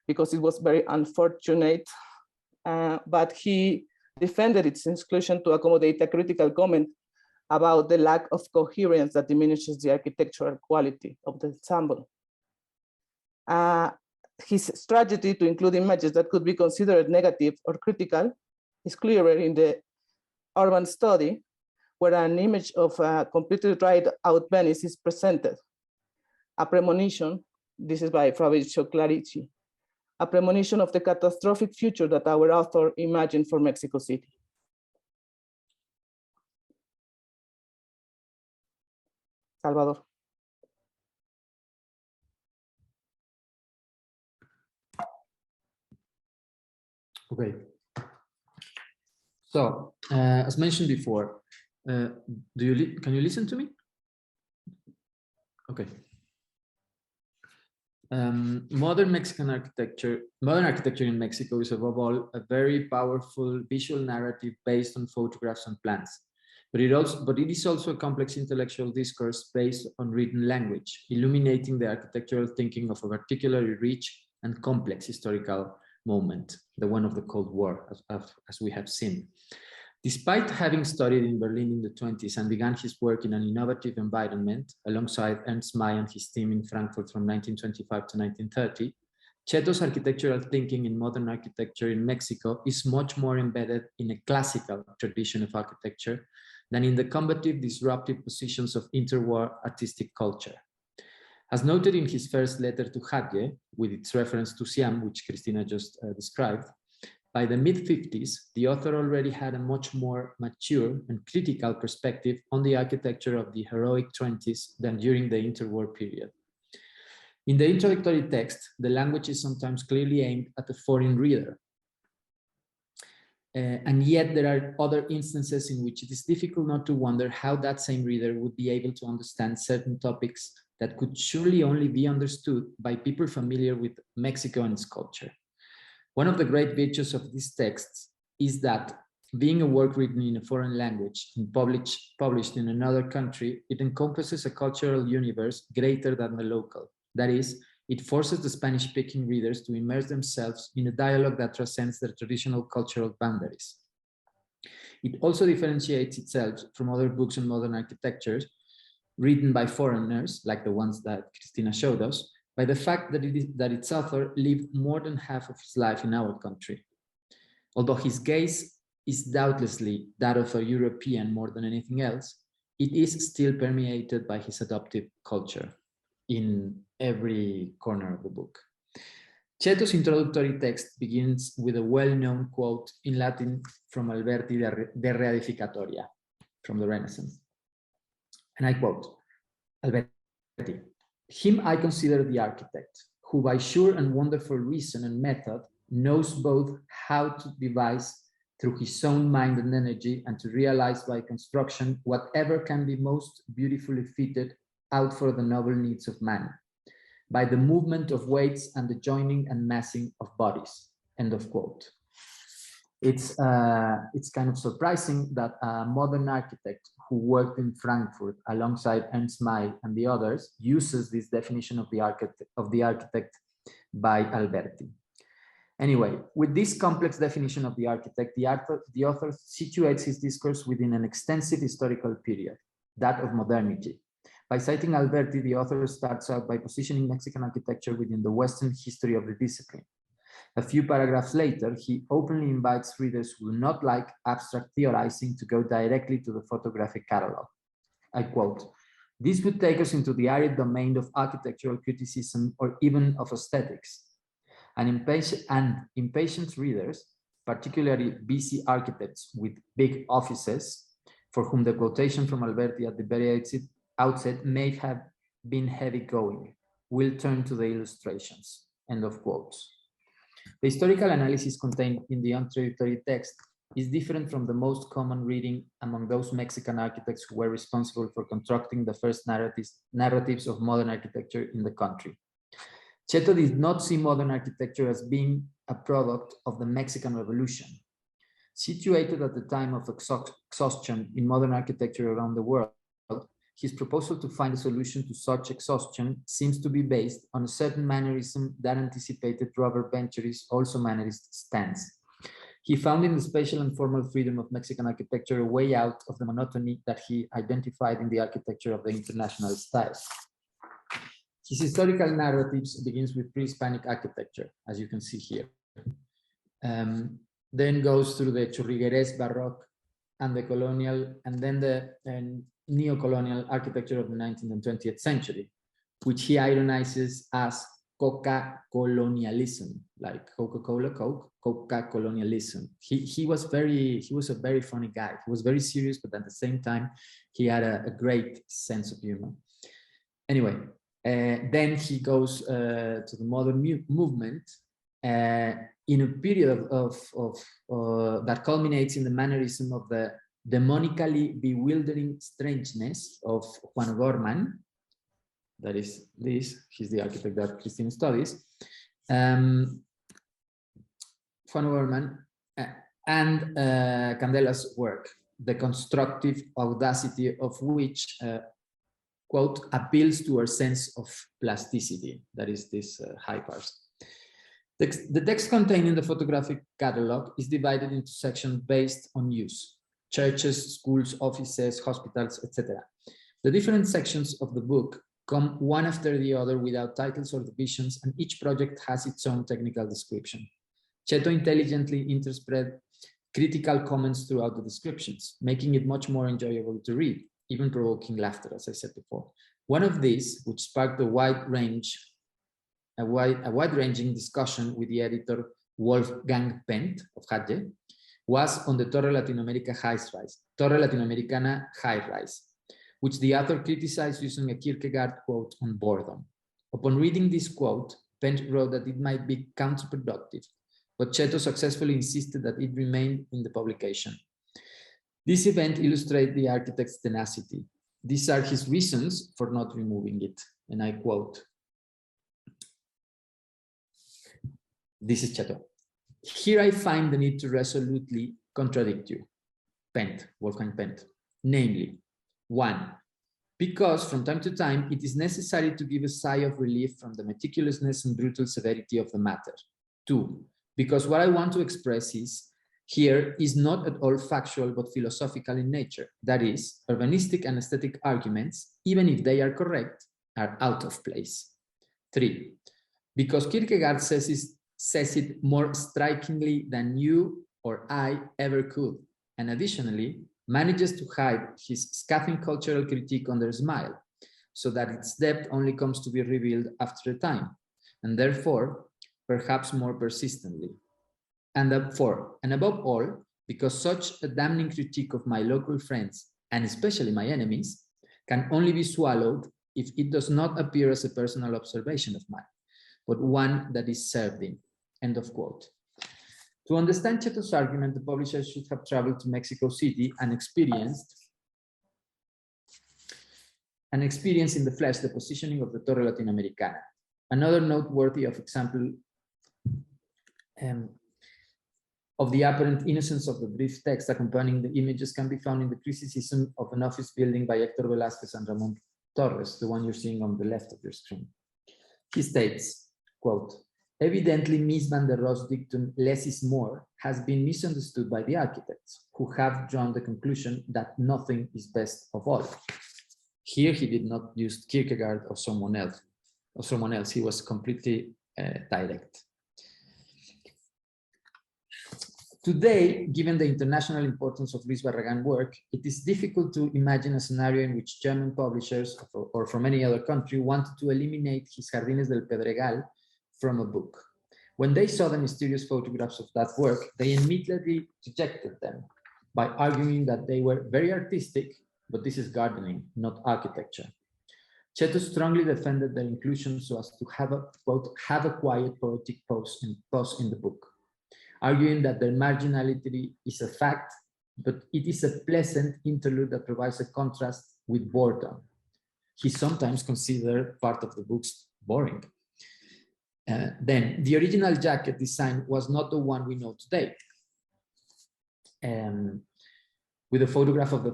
because it was very unfortunate, but he defended its inclusion to accommodate a critical comment about the lack of coherence that diminishes the architectural quality of the ensemble. His strategy to include images that could be considered negative or critical is clearer in the urban study, where an image of a completely dried out Venice is presented. A premonition, this is by Fabrizio Clarici, a premonition of the catastrophic future that our author imagined for Mexico City. Salvador. Okay. So, as mentioned before, can you listen to me? Okay. Modern architecture in Mexico is above all a very powerful visual narrative based on photographs and plans. But it is also a complex intellectual discourse based on written language, illuminating the architectural thinking of a particularly rich and complex historical moment, the one of the Cold War, as we have seen. Despite having studied in Berlin in the 20s and began his work in an innovative environment alongside Ernst May and his team in Frankfurt from 1925 to 1930, Cetto's architectural thinking in modern architecture in Mexico is much more embedded in a classical tradition of architecture than in the combative, disruptive positions of interwar artistic culture. As noted in his first letter to Hatje, with its reference to Siam, which Cristina just described, by the mid-50s, the author already had a much more mature and critical perspective on the architecture of the heroic 20s than during the interwar period. In the introductory text, the language is sometimes clearly aimed at a foreign reader. And yet there are other instances in which it is difficult not to wonder how that same reader would be able to understand certain topics that could surely only be understood by people familiar with Mexico and its culture. One of the great virtues of these texts is that, being a work written in a foreign language and published in another country, it encompasses a cultural universe greater than the local. That is, it forces the Spanish-speaking readers to immerse themselves in a dialogue that transcends their traditional cultural boundaries. It also differentiates itself from other books on modern architecture written by foreigners, like the ones that Cristina showed us, by the fact that, its author lived more than half of his life in our country. Although his gaze is doubtlessly that of a European more than anything else, it is still permeated by his adoptive culture in every corner of the book. Cetto's introductory text begins with a well-known quote in Latin from Alberti de Reedificatoria, from the Renaissance. And I quote, Alberti, him I consider the architect, who by sure and wonderful reason and method knows both how to devise through his own mind and energy and to realize by construction whatever can be most beautifully fitted out for the noble needs of man, by the movement of weights and the joining and massing of bodies, end of quote. It's kind of surprising that a modern architect who worked in Frankfurt alongside Ernst May and the others uses this definition of the architect by Alberti. Anyway, with this complex definition of the architect, the author situates his discourse within an extensive historical period, that of modernity. By citing Alberti, the author starts out by positioning Mexican architecture within the Western history of the discipline. A few paragraphs later, he openly invites readers who do not like abstract theorizing to go directly to the photographic catalog. I quote, "This would take us into the arid domain of architectural criticism or even of aesthetics. And impatient readers, particularly busy architects with big offices, for whom the quotation from Alberti at the very outset may have been heavy going, will turn to the illustrations," end of quotes. The historical analysis contained in the introductory text is different from the most common reading among those Mexican architects who were responsible for constructing the first narratives of modern architecture in the country. Cetto did not see modern architecture as being a product of the Mexican Revolution. Situated at the time of exhaustion in modern architecture around the world, his proposal to find a solution to such exhaustion seems to be based on a certain mannerism that anticipated Robert Bencher's also mannerist stance. He found in the spatial and formal freedom of Mexican architecture a way out of the monotony that he identified in the architecture of the international style. His historical narratives begins with pre-Hispanic architecture, as you can see here. Then goes through the Churrigueres Baroque and the colonial, and then the neo-colonial architecture of the 19th and 20th century, which he ironizes as Coca-colonialism, like Coca-Cola, Coke, Coca-colonialism. He was a very funny guy. He was very serious, but at the same time, he had a great sense of humor. Anyway, then he goes to the modern movement in a period that culminates in the mannerism of the demonically bewildering strangeness of Juan O'Gorman. That is this, he's the architect that Cristina studies. Juan O'Gorman and Candela's work, the constructive audacity of which, quote, appeals to our sense of plasticity. That is this high parse. The text contained in the photographic catalog is divided into sections based on use: churches, schools, offices, hospitals, etc. The different sections of the book come one after the other without titles or divisions, and each project has its own technical description. Cetto intelligently interspread critical comments throughout the descriptions, making it much more enjoyable to read, even provoking laughter, as I said before. One of these, which sparked a wide-ranging discussion with the editor Wolfgang Pendt of Hatje, was on the Torre Latinoamericana high rise, which the author criticized using a Kierkegaard quote on boredom. Upon reading this quote, Pendt wrote that it might be counterproductive, but Cetto successfully insisted that it remained in the publication. This event illustrates the architect's tenacity. These are his reasons for not removing it, and I quote. This is Cetto. "Here I find the need to resolutely contradict you," Pendt, Wolfgang Pendt. Namely, 1, because from time to time it is necessary to give a sigh of relief from the meticulousness and brutal severity of the matter. 2, because what I want to express is here is not at all factual but philosophical in nature. That is, urbanistic and aesthetic arguments, even if they are correct, are out of place. 3. Because Kierkegaard says it more strikingly than you or I ever could, and additionally manages to hide his scathing cultural critique under a smile, so that its depth only comes to be revealed after a time, and therefore perhaps more persistently. And 4, and above all, because such a damning critique of my local friends, and especially my enemies, can only be swallowed if it does not appear as a personal observation of mine, but one that is served in. End of quote. To understand Cetto's argument, the publisher should have traveled to Mexico City and experienced in the flesh the positioning of the Torre Latinoamericana. Another noteworthy example of the apparent innocence of the brief text accompanying the images can be found in the criticism of an office building by Héctor Velázquez and Ramón Torres, the one you're seeing on the left of your screen. He states, quote, evidently Mies van der Rohe's dictum less is more has been misunderstood by the architects, who have drawn the conclusion that nothing is best of all. Here he did not use Kierkegaard or someone else. He was completely direct. Today, given the international importance of Lizárraga's work, it is difficult to imagine a scenario in which German publishers or from any other country wanted to eliminate his Jardines del Pedregal from a book. When they saw the mysterious photographs of that work, they immediately rejected them by arguing that they were very artistic, but this is gardening, not architecture. Cetto strongly defended their inclusion so as to have a, quote, have a quiet poetic pause in the book, arguing that their marginality is a fact, but it is a pleasant interlude that provides a contrast with boredom. He sometimes considered part of the books boring. Then, the original jacket design was not the one we know today, with a photograph of the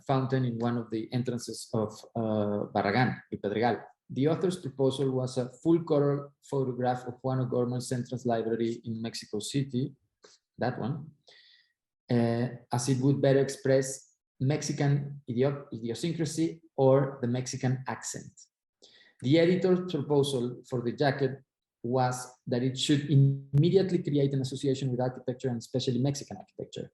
fountain in one of the entrances of Barragán, El Pedregal. The author's proposal was a full-color photograph of one of government's entrance library in Mexico City, that one, as it would better express Mexican idiosyncrasy or the Mexican accent. The editor's proposal for the jacket was that it should immediately create an association with architecture and especially Mexican architecture.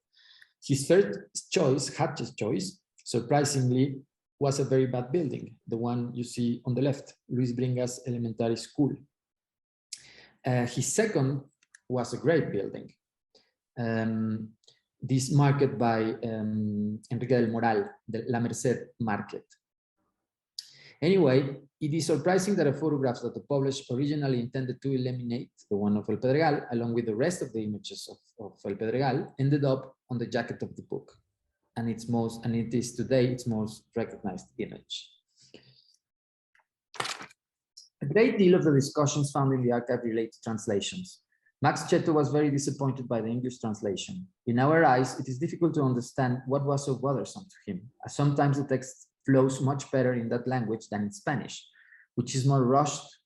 His first choice, Hatche's choice, surprisingly, was a very bad building, the one you see on the left, Luis Bringas Elementary School. His second was a great building, this market by Enrique del Moral, the La Merced Market. Anyway, it is surprising that a photograph that the publisher originally intended to eliminate, the one of El Pedregal, along with the rest of the images of El Pedregal, ended up on the jacket of the book. And it is today its most recognized image. A great deal of the discussions found in the archive relate to translations. Max Cetto was very disappointed by the English translation. In our eyes, it is difficult to understand what was so bothersome to him, as sometimes the text flows much better in that language than in Spanish, which is more rushed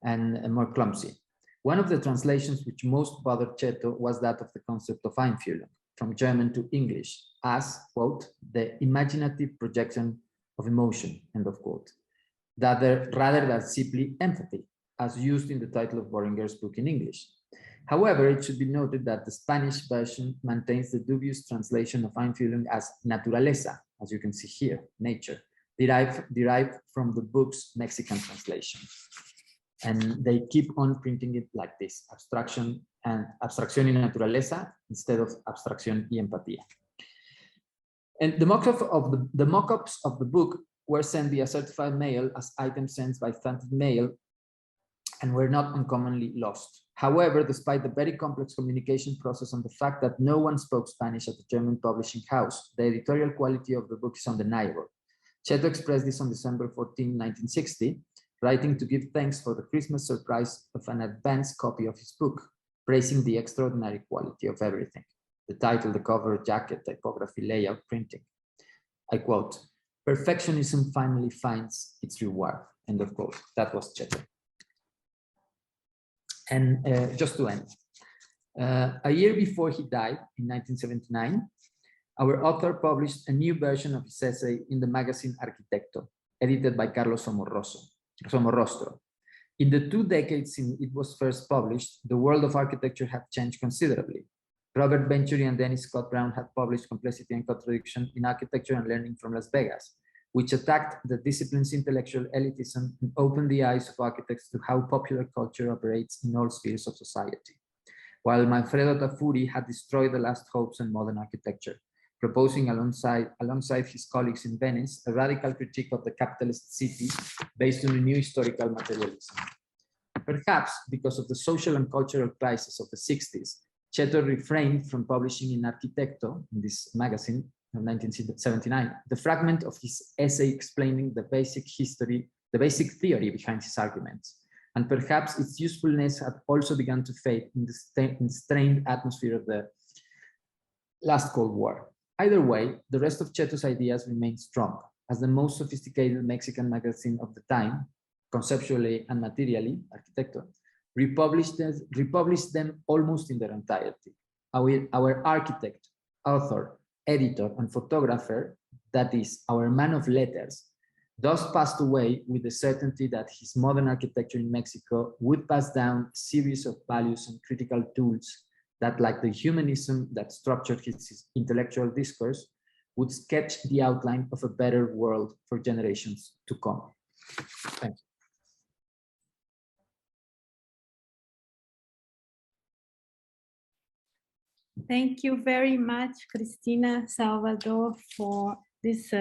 and more clumsy. One of the translations which most bothered Cetto was that of the concept of Einfühlung, from German to English, as, quote, the imaginative projection of emotion, end of quote, rather than simply empathy, as used in the title of Boehringer's book in English. However, it should be noted that the Spanish version maintains the dubious translation of Einfühlung as naturaleza, as you can see here, nature, derived from the book's Mexican translation. And they keep on printing it like this, abstraction and abstracción y naturaleza instead of abstracción y empatía. And the mock-ups of the book were sent via certified mail as items sent by standard mail and were not uncommonly lost. However, despite the very complex communication process and the fact that no one spoke Spanish at the German publishing house, the editorial quality of the book is undeniable. Cetto expressed this on December 14, 1960, writing to give thanks for the Christmas surprise of an advanced copy of his book, praising the extraordinary quality of everything. The title, the cover, jacket, typography, layout, printing. I quote, perfectionism finally finds its reward, end of quote. That was Cetto. And just to end, A year before he died, in 1979, our author published a new version of his essay in the magazine Arquitecto, edited by Carlos Somorrostro. In the 2 decades since it was first published, the world of architecture had changed considerably. Robert Venturi and Dennis Scott Brown had published Complexity and Contradiction in Architecture and Learning from Las Vegas, which attacked the discipline's intellectual elitism and opened the eyes of architects to how popular culture operates in all spheres of society. While Manfredo Tafuri had destroyed the last hopes in modern architecture, proposing alongside his colleagues in Venice, a radical critique of the capitalist city based on a new historical materialism. Perhaps because of the social and cultural crisis of the 60s, Cetto refrained from publishing in Arquitecto, in this magazine, in 1979, the fragment of his essay explaining the basic theory behind his arguments. And perhaps its usefulness had also begun to fade in the strained atmosphere of the last Cold War. Either way, the rest of Cetto's ideas remained strong. As the most sophisticated Mexican magazine of the time, conceptually and materially, Arquitecto, republished them almost in their entirety. Our architect, author, editor, and photographer, that is, our man of letters, thus passed away with the certainty that his modern architecture in Mexico would pass down a series of values and critical tools that, like the humanism that structured his intellectual discourse, would sketch the outline of a better world for generations to come. Thank you. Thank you very much, Cristina, Salvador, for this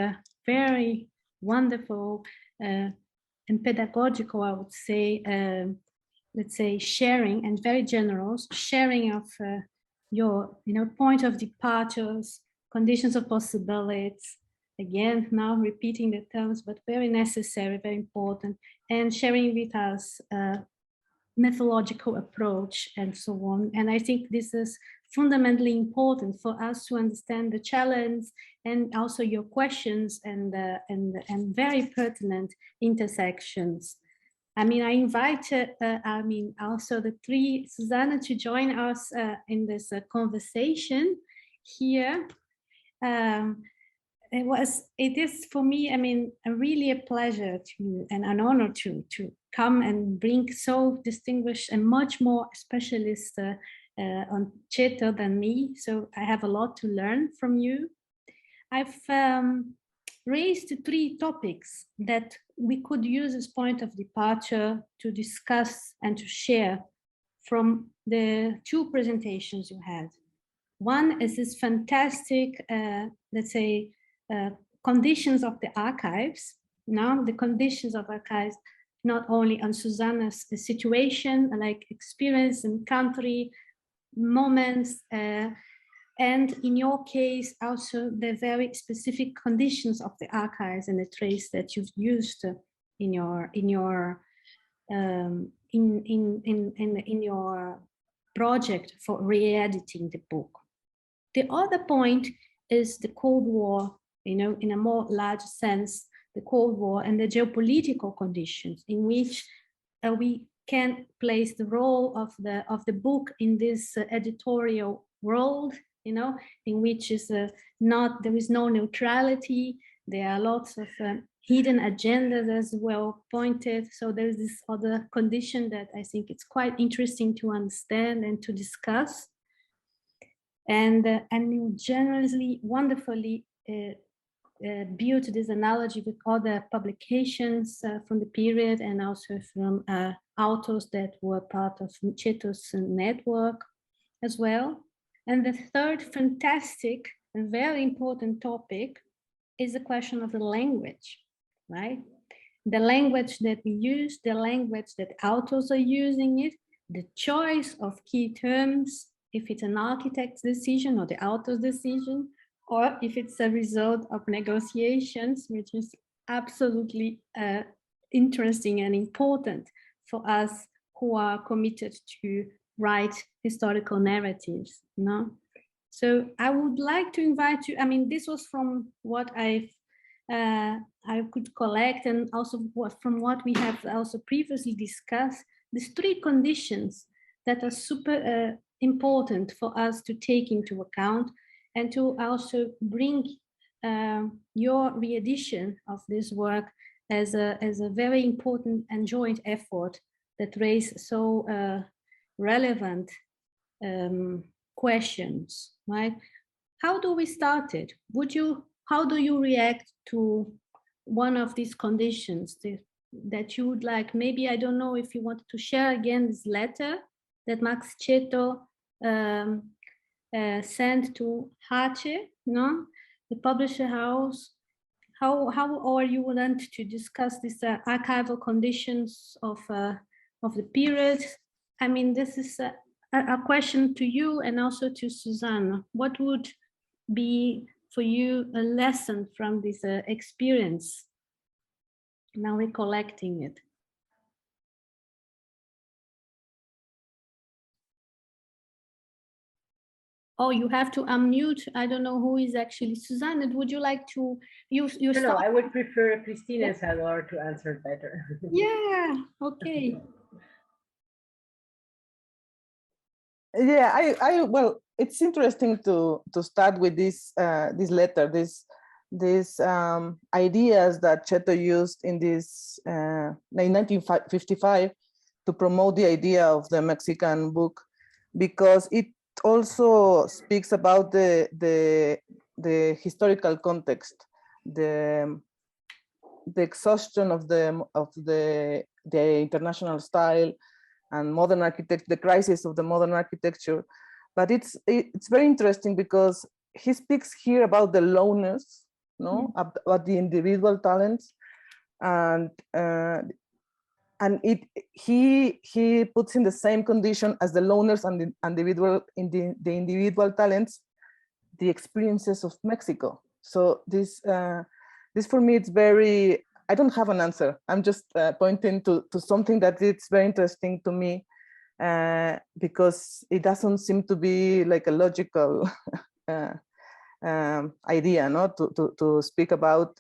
very wonderful and pedagogical, I would say, let's say, sharing, and very generous sharing of your point of departures, conditions of possibilities. Again, now repeating the terms, but very necessary, very important, and sharing with us methodological approach and so on. And I think this is fundamentally important for us to understand the challenge and also your questions and very pertinent intersections. I mean, I invited, also the three Susanne to join us in this conversation here. It is for me, I mean, really a pleasure and an honor to come and bring so distinguished and much more specialist on Cetto than me. So I have a lot to learn from you. I've raised 3 topics that we could use as point of departure to discuss and to share from the 2 presentations you had. One is this fantastic, let's say, conditions of the archives. Now, the conditions of archives, not only on Susanne's situation, like experience and country, moments, and in your case, also the very specific conditions of the archives and the trace that you've used in your project for re-editing the book. The other point is the Cold War, in a more large sense, the Cold War and the geopolitical conditions in which we can place the role of the book in this editorial world, in which is there is no neutrality. There are lots of hidden agendas as well pointed. So there's this other condition that I think it's quite interesting to understand and to discuss. And you generously, wonderfully built this analogy with other publications from the period and also from authors that were part of Cetto's network as well. And the third fantastic and very important topic is the question of the language, right? The language that we use, the language that authors are using it, the choice of key terms, if it's an architect's decision or the author's decision, or if it's a result of negotiations, which is absolutely interesting and important for us who are committed to write historical narratives. So I would like to invite you, I mean, this was from what I could collect, and also from what we have also previously discussed, these 3 conditions that are super important for us to take into account, and to also bring your re-edition of this work as a very important and joint effort that raise so relevant questions, right? How do we start it? How do you react to one of these conditions that you would like? Maybe, I don't know if you wanted to share again this letter that Max Cetto sent to Hatje, no? The publisher house. How are you want to discuss these archival conditions of the period? I mean, this is a question to you and also to Susanne. What would be for you a lesson from this experience, now recollecting it? Oh, you have to unmute. I don't know who is actually Susanne. Would you like to use your? No, I would prefer Cristina Salvador to answer better. Yeah, okay. Yeah, I well, it's interesting to start with this this letter, these ideas that Cetto used in this in 1955 to promote the idea of the Mexican book, because it also speaks about the historical context, the exhaustion of the international style and modern architecture, the crisis of the modern architecture. But it's very interesting because he speaks here about the loners, no, about the individual talents, and he puts in the same condition as the loners and the individual talents, the experiences of Mexico. So this for me, it's very, I don't have an answer. I'm just pointing to something that it's very interesting to me, because it doesn't seem to be like a logical idea, no? To speak about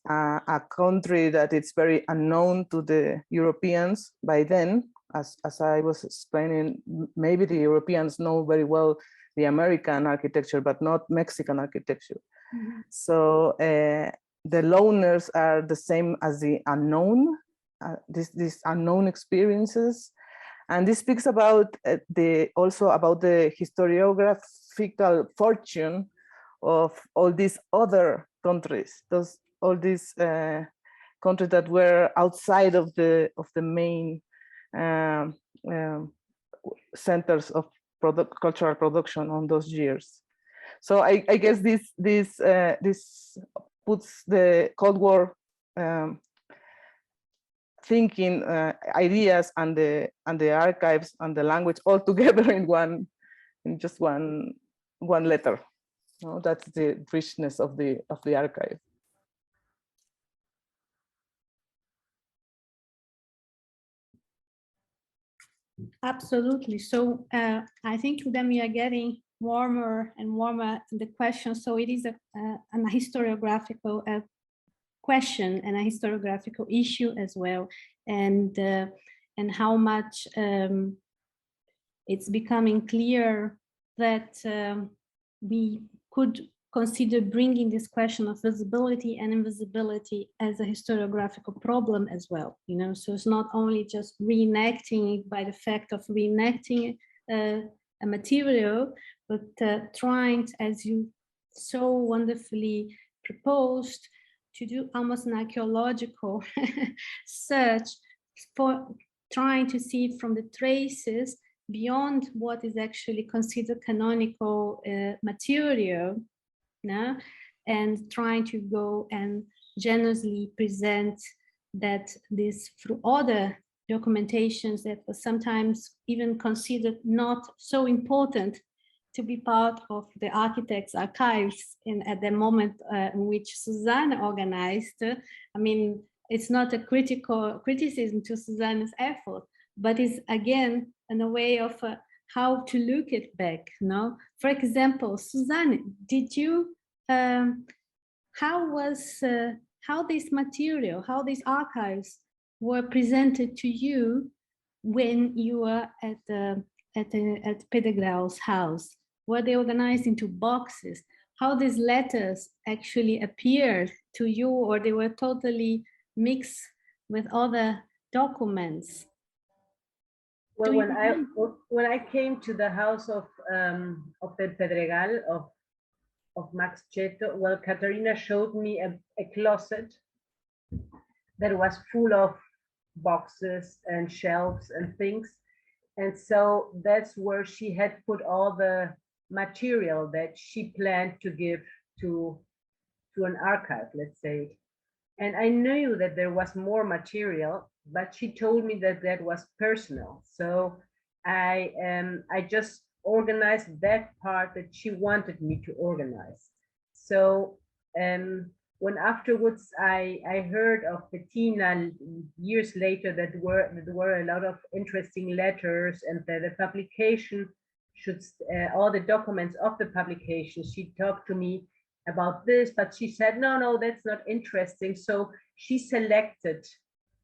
a country that it's very unknown to the Europeans by then. As I was explaining, maybe the Europeans know very well the American architecture, but not Mexican architecture. Mm-hmm. So the loners are the same as the unknown, these unknown experiences. And this speaks about also about the historiographical fortune of all these other countries, all these countries that were outside of the main centers of cultural production on those years. So I guess this puts the Cold War thinking, ideas, and the archives and the language all together in just one letter. No, that's the richness of the archive. Absolutely. So I think then we are getting warmer and warmer in the question. So it is a historiographical question and a historiographical issue as well, and how much it's becoming clear that we could consider bringing this question of visibility and invisibility as a historiographical problem as well. You know, so it's not only just reenacting it by the fact of reenacting a material, but trying, as you so wonderfully proposed, to do almost an archaeological search for trying to see from the traces beyond what is actually considered canonical material, no? And trying to go and generously present that this through other documentations that were sometimes even considered not so important to be part of the architects' archives at the moment in which Susanne organized. I mean, it's not a criticism to Susanne's effort, but it's this in a way of how to look it back. No, for example, Susanne, did you how this material, how these archives were presented to you when you were at the at Pedregal's house? Were they organized into boxes? How these letters actually appeared to you, or they were totally mixed with other documents? Well, when I came to the house of the Pedregal of Max Cetto, well, Caterina showed me a closet that was full of boxes and shelves and things. And so that's where she had put all the material that she planned to give to an archive, let's say. And I knew that there was more material, but she told me that that was personal. So I just organized that part that she wanted me to organize. So when afterwards I heard of Bettina years later that there were a lot of interesting letters, and that the publication should, all the documents of the publication, she talked to me about this, but she said, no, that's not interesting. So she selected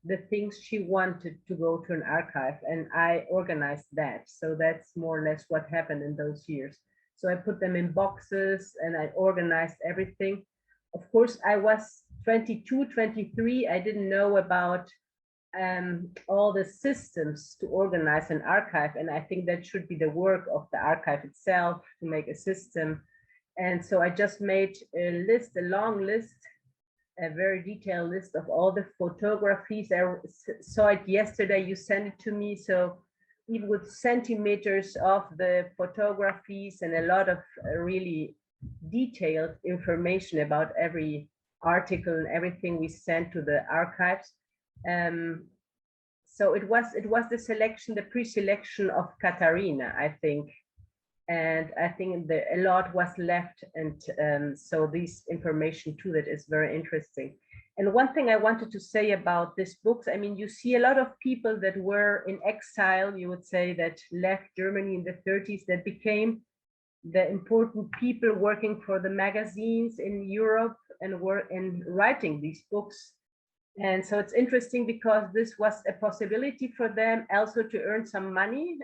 the things she wanted to go to an archive, and I organized that. So that's more or less what happened in those years. So I put them in boxes and I organized everything. Of course, I was 22, 23. I didn't know about all the systems to organize an archive. And I think that should be the work of the archive itself, to make a system. And so I just made a list, a long list, a very detailed list of all the photographies. I saw it yesterday, you sent it to me. So even with centimeters of the photographies and a lot of really detailed information about every article and everything we sent to the archives. So it was the selection, the pre-selection of Caterina, I think. And I think a lot was left, and so this information too that is very interesting. And one thing I wanted to say about these books, I mean, you see a lot of people that were in exile, you would say, that left Germany in the 30s, that became the important people working for the magazines in Europe and were in writing these books. And so it's interesting because this was a possibility for them also to earn some money.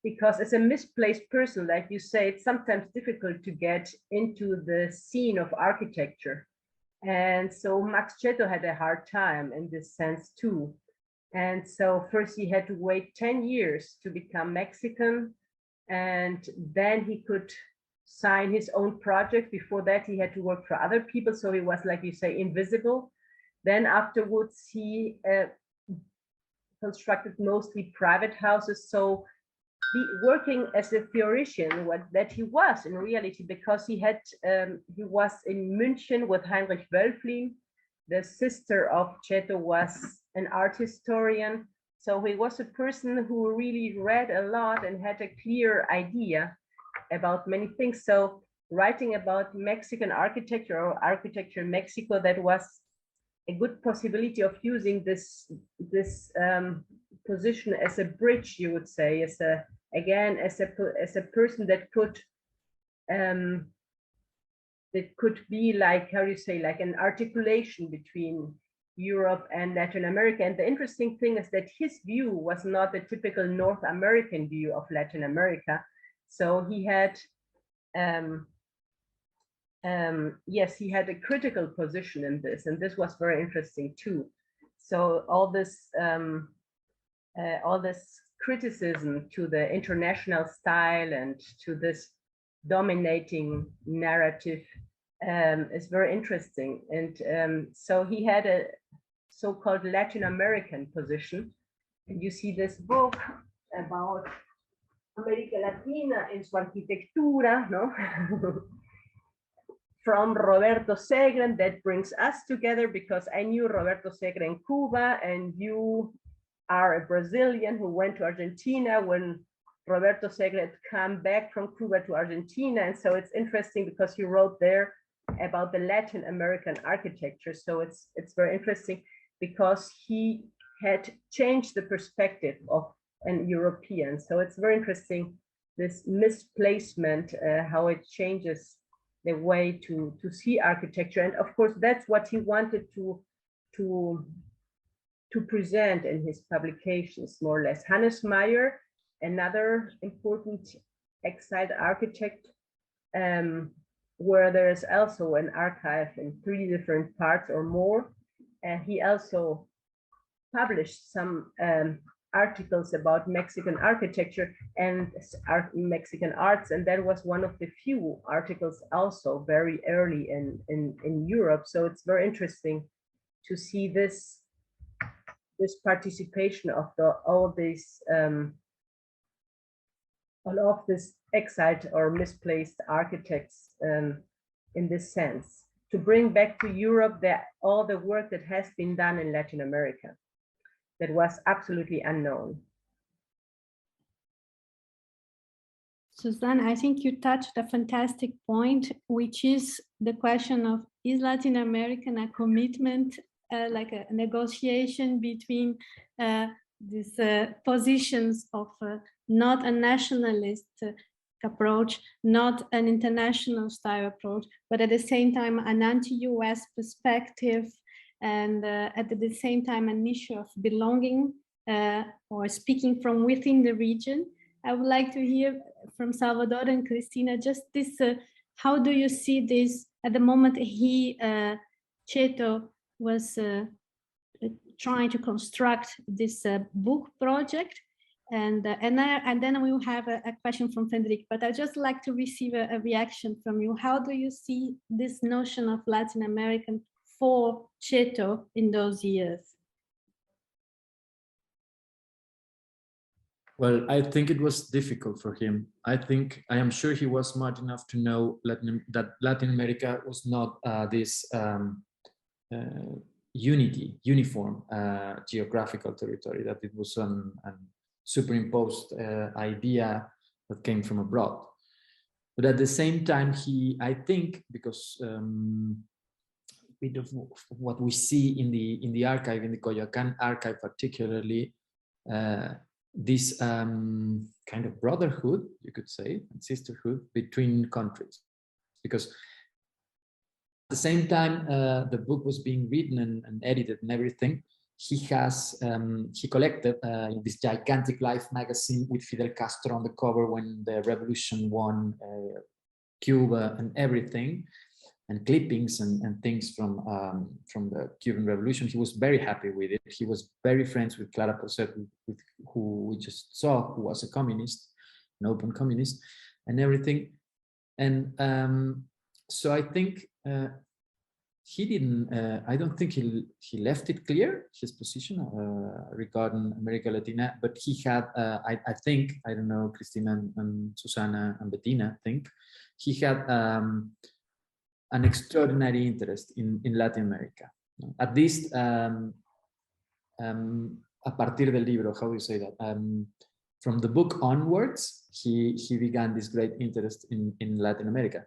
Because as a misplaced person, like you say, it's sometimes difficult to get into the scene of architecture. And so Max Cetto had a hard time in this sense too. And so first he had to wait 10 years to become Mexican, and then he could sign his own project. Before that, he had to work for other people. So he was, like you say, invisible. Then afterwards, he constructed mostly private houses. So working as a theoretician, that he was in reality, because he was in München with Heinrich Wölfflin. The sister of Cetto was an art historian. So he was a person who really read a lot and had a clear idea about many things. So writing about Mexican architecture or architecture in Mexico, that was a good possibility of using this position as a bridge, you would say, as a person that could be like, how do you say, like an articulation between Europe and Latin America. And the interesting thing is that his view was not the typical North American view of Latin America. So he had, yes, he had a critical position in this, and this was very interesting too. So all this criticism to the international style and to this dominating narrative is very interesting. And so he had a so-called Latin American position. And you see this book about América Latina en su arquitectura, no? From Roberto Segre, that brings us together because I knew Roberto Segre in Cuba, and you are a Brazilian who went to Argentina when Roberto Segre had come back from Cuba to Argentina. And so it's interesting because he wrote there about the Latin American architecture. So it's very interesting because he had changed the perspective of an European. So it's very interesting, this misplacement, how it changes the way to see architecture. And of course, that's what he wanted to present in his publications, more or less. Hannes Meyer another important exiled architect, where there is also an archive in 3 different parts or more. And he also published some articles about Mexican architecture and Mexican arts, and that was one of the few articles also very early in Europe. So it's very interesting to see this participation of all of this exiled or misplaced architects in this sense, to bring back to Europe all the work that has been done in Latin America that was absolutely unknown. Susanne, I think you touched a fantastic point, which is the question of, is Latin American a commitment, like a negotiation between these positions of not a nationalist approach, not an international style approach, but at the same time an anti-US perspective, and at the same time an issue of belonging or speaking from within the region. I would like to hear from Salvador and Cristina just this, how do you see this at the moment Cetto was trying to construct this book project, and then we will have a question from Frederike, but I'd just like to receive a reaction from you. How do you see this notion of Latin American for Cetto in those years? Well, I think it was difficult for him. I am sure he was smart enough to know that Latin America was not this uniform geographical territory, that it was a superimposed idea that came from abroad. But at the same time, I think, because bit of what we see in the archive, in the Coyoacán archive particularly, this kind of brotherhood, you could say, and sisterhood between countries. Because at the same time the book was being written and edited and everything, he collected this gigantic Life magazine with Fidel Castro on the cover when the revolution won Cuba and everything, and clippings and things from the Cuban Revolution. He was very happy with it. He was very friends with Clara Poset, who we just saw, who was a communist, an open communist, and everything. And so I think he didn't. I don't think he left it clear, his position regarding America Latina. But he had. I think, I don't know, Cristina and Susanna and Bettina think he had. An extraordinary interest in Latin America. At least a partir del libro, how do you say that? From the book onwards, he began this great interest in Latin America,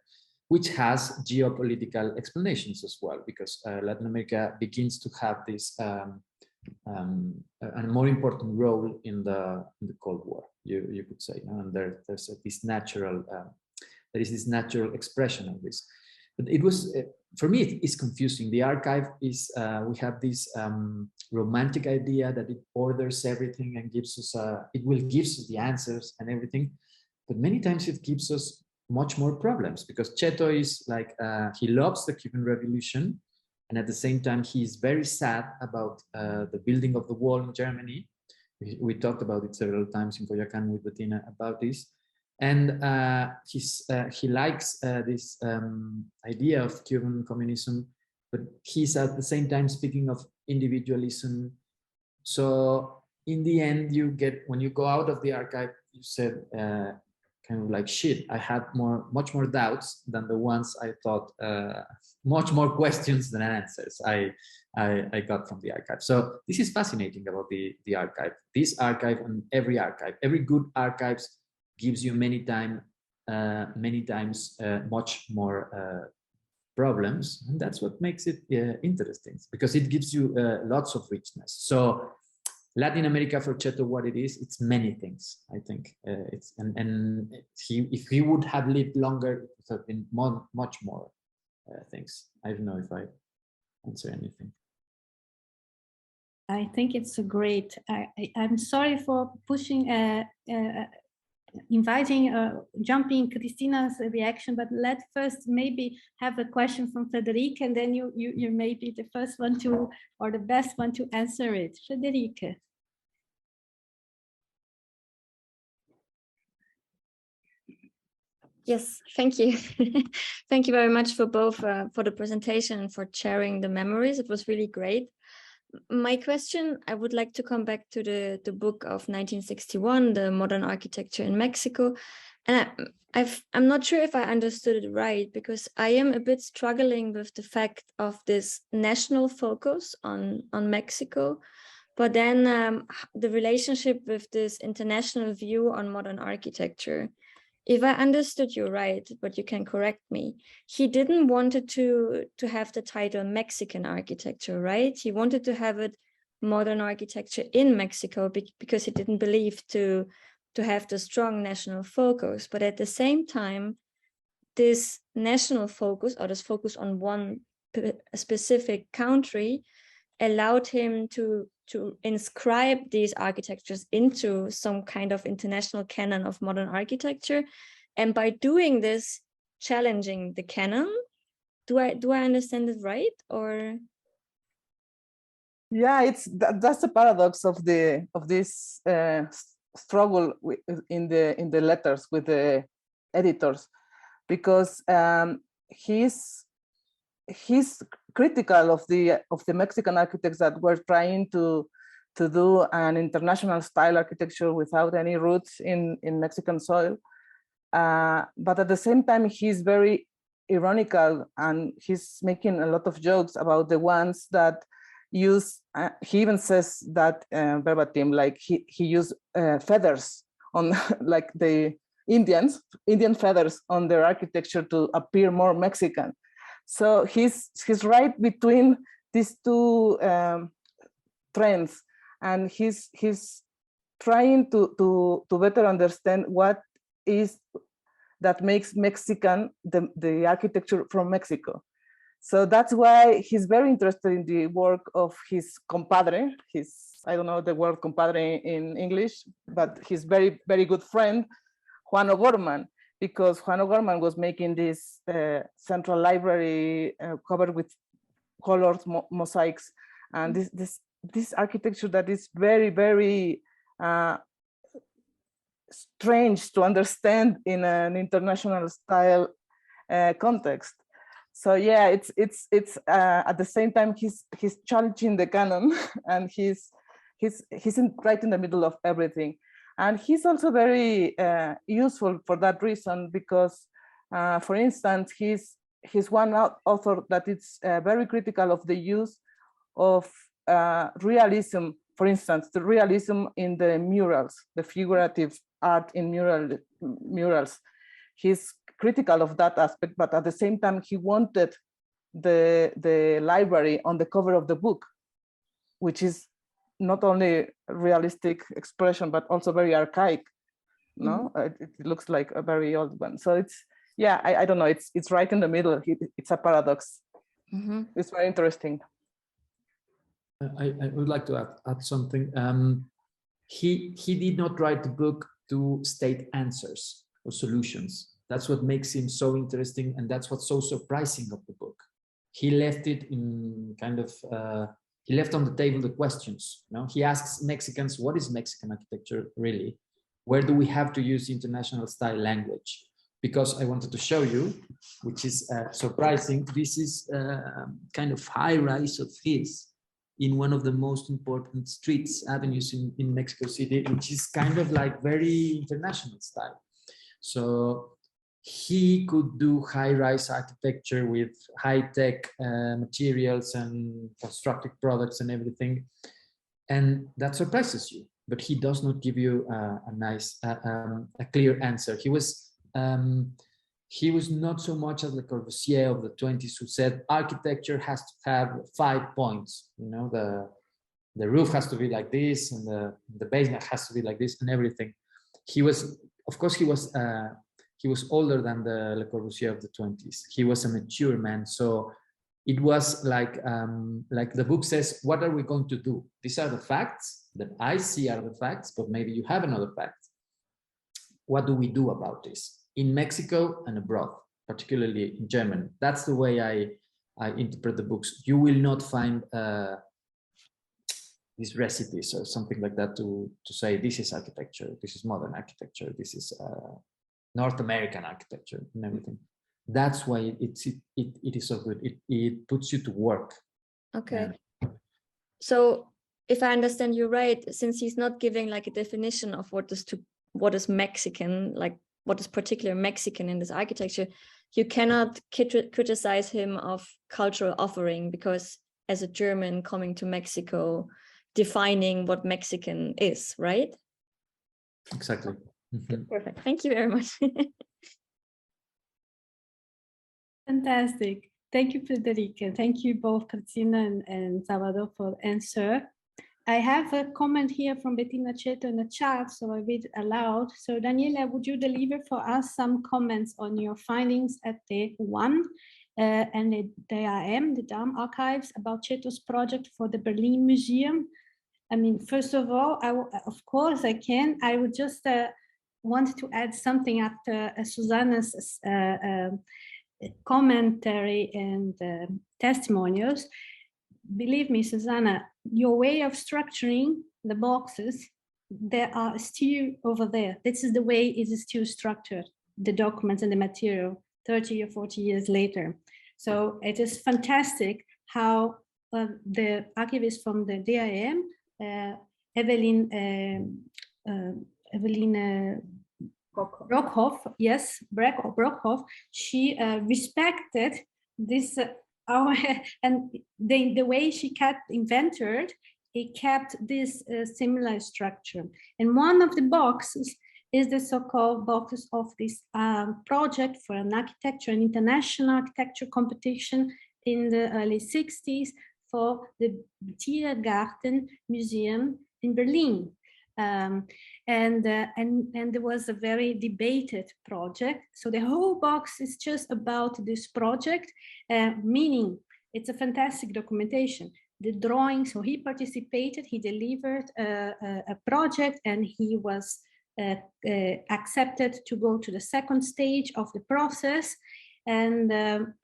which has geopolitical explanations as well, because Latin America begins to have this a more important role in the Cold War, you could say, and there is this natural expression of this. But it was, for me, it is confusing. The archive is, we have this romantic idea that it orders everything and gives us, gives us the answers and everything. But many times it gives us much more problems, because Cetto is like, he loves the Cuban Revolution. And at the same time, he is very sad about the building of the wall in Germany. We talked about it several times in Coyoacán with Bettina about this. And he likes this idea of Cuban communism, but he's at the same time speaking of individualism. So in the end, you get, when you go out of the archive, you said kind of like, shit, I had much more doubts than the ones I thought, much more questions than answers I got from the archive. So this is fascinating about the archive. This archive and every good archives gives you many times much more problems, and that's what makes it interesting, because it gives you lots of richness. So Latin America for Cetto, what it is, it's many things. I think it's if he would have lived longer, it would have been much more things. I don't know if I answer anything. I think it's a great. I'm sorry for pushing, inviting, jumping Cristina's reaction, but let's first maybe have a question from Frederike, and then you may be the first one to, or the best one to answer it. Frederike. Yes, thank you. Thank you very much for both for the presentation and for sharing the memories. It was really great. My question, I would like to come back to the book of 1961, the Modern Architecture in Mexico. And I'm not sure if I understood it right, because I am a bit struggling with the fact of this national focus on Mexico, but then the relationship with this international view on modern architecture. If I understood you right, but you can correct me, he didn't want to have the title Mexican architecture, right? He wanted to have it modern architecture in Mexico because he didn't believe to have the strong national focus. But at the same time, this national focus, or this focus on one specific country, allowed him to inscribe these architectures into some kind of international canon of modern architecture, and by doing this, challenging the canon. Do I understand it right, or? Yeah, that's the paradox of this struggle in the letters with the editors, because he's critical of the Mexican architects that were trying to do an international style architecture without any roots in Mexican soil. But at the same time, he's very ironical, and he's making a lot of jokes about the ones that use, he even says that verbatim, like he used feathers on like the Indian feathers on their architecture to appear more Mexican. So he's right between these two trends, and he's trying to better understand what is that makes Mexican the architecture from Mexico. So that's why he's very interested in the work of his compadre. I don't know the word compadre in English, but his very, very good friend, Juan O'Gorman, because Juan O'Gorman was making this central library covered with colored mosaics, and this architecture that is very, very strange to understand in an international style context. So yeah, it's at the same time he's challenging the canon, and he's right in the middle of everything. And he's also very useful for that reason, because, for instance, he's one author that is very critical of the use of realism. For instance, the realism in the murals, the figurative art in murals. He's critical of that aspect, but at the same time, he wanted the library on the cover of the book, which is not only realistic expression, but also very archaic. No, it looks like a very old one. So it's, yeah, I don't know. It's right in the middle. It's a paradox. It's very interesting. I would like to add something. He did not write the book to state answers or solutions. That's what makes him so interesting, and that's what's so surprising of the book. He left it in kind of, he left on the table the questions. You know, he asks Mexicans, what is Mexican architecture really? Where do we have to use international style language? Because I wanted to show you, which is surprising, this is kind of high rise of his in one of the most important streets, avenues in Mexico City, which is kind of like very international style. So he could do high-rise architecture with high-tech materials and constructed products and everything, and that surprises you. But he does not give you a nice, a clear answer. He was not so much as Le Corbusier of the 20s, who said architecture has to have 5 points. You know, the roof has to be like this, and the basement has to be like this, and everything. He was, of course, he was older than the Le Corbusier of the 20s. He was a mature man, so it was like the book says, what are we going to do? These are the facts that I see are the facts, but maybe you have another fact. What do we do about this in Mexico and abroad, particularly in German? That's the way I interpret the books. You will not find these recipes or something like that to say this is architecture, this is modern architecture, this is North American architecture and everything. That's why it is so good. It puts you to work. Okay. So if I understand you right, since he's not giving like a definition of what is Mexican, like what is particular Mexican in this architecture, you cannot criticize him of cultural offering, because as a German coming to Mexico, defining what Mexican is, right? Exactly. Mm-hmm. Perfect. Thank you very much. Fantastic. Thank you, Frederike. Thank you both, Cristina and Salvador, for the answer. I have a comment here from Bettina Cetto in the chat, so I read aloud. So Daniela, would you deliver for us some comments on your findings at the UNAM and the DAM archives about Cetto's project for the Berlin Museum? I mean, first of all, of course I can. I would just want to add something after Susanne's commentary and testimonials. Believe me, Susanne, your way of structuring the boxes, they are still over there. This is the way it is still structured, the documents and the material 30 or 40 years later. So it is fantastic how the archivist from the DIM, Evelyn Brockhoff, yes, Brockhoff, she respected this and the way she invented, it kept this similar structure. And one of the boxes is the so-called boxes of this project for an international architecture competition in the early 60s for the Tiergarten Museum in Berlin. And there was a very debated project. So the whole box is just about this project, meaning it's a fantastic documentation. The drawings, so he participated, he delivered a project, and he was accepted to go to the second stage of the process. And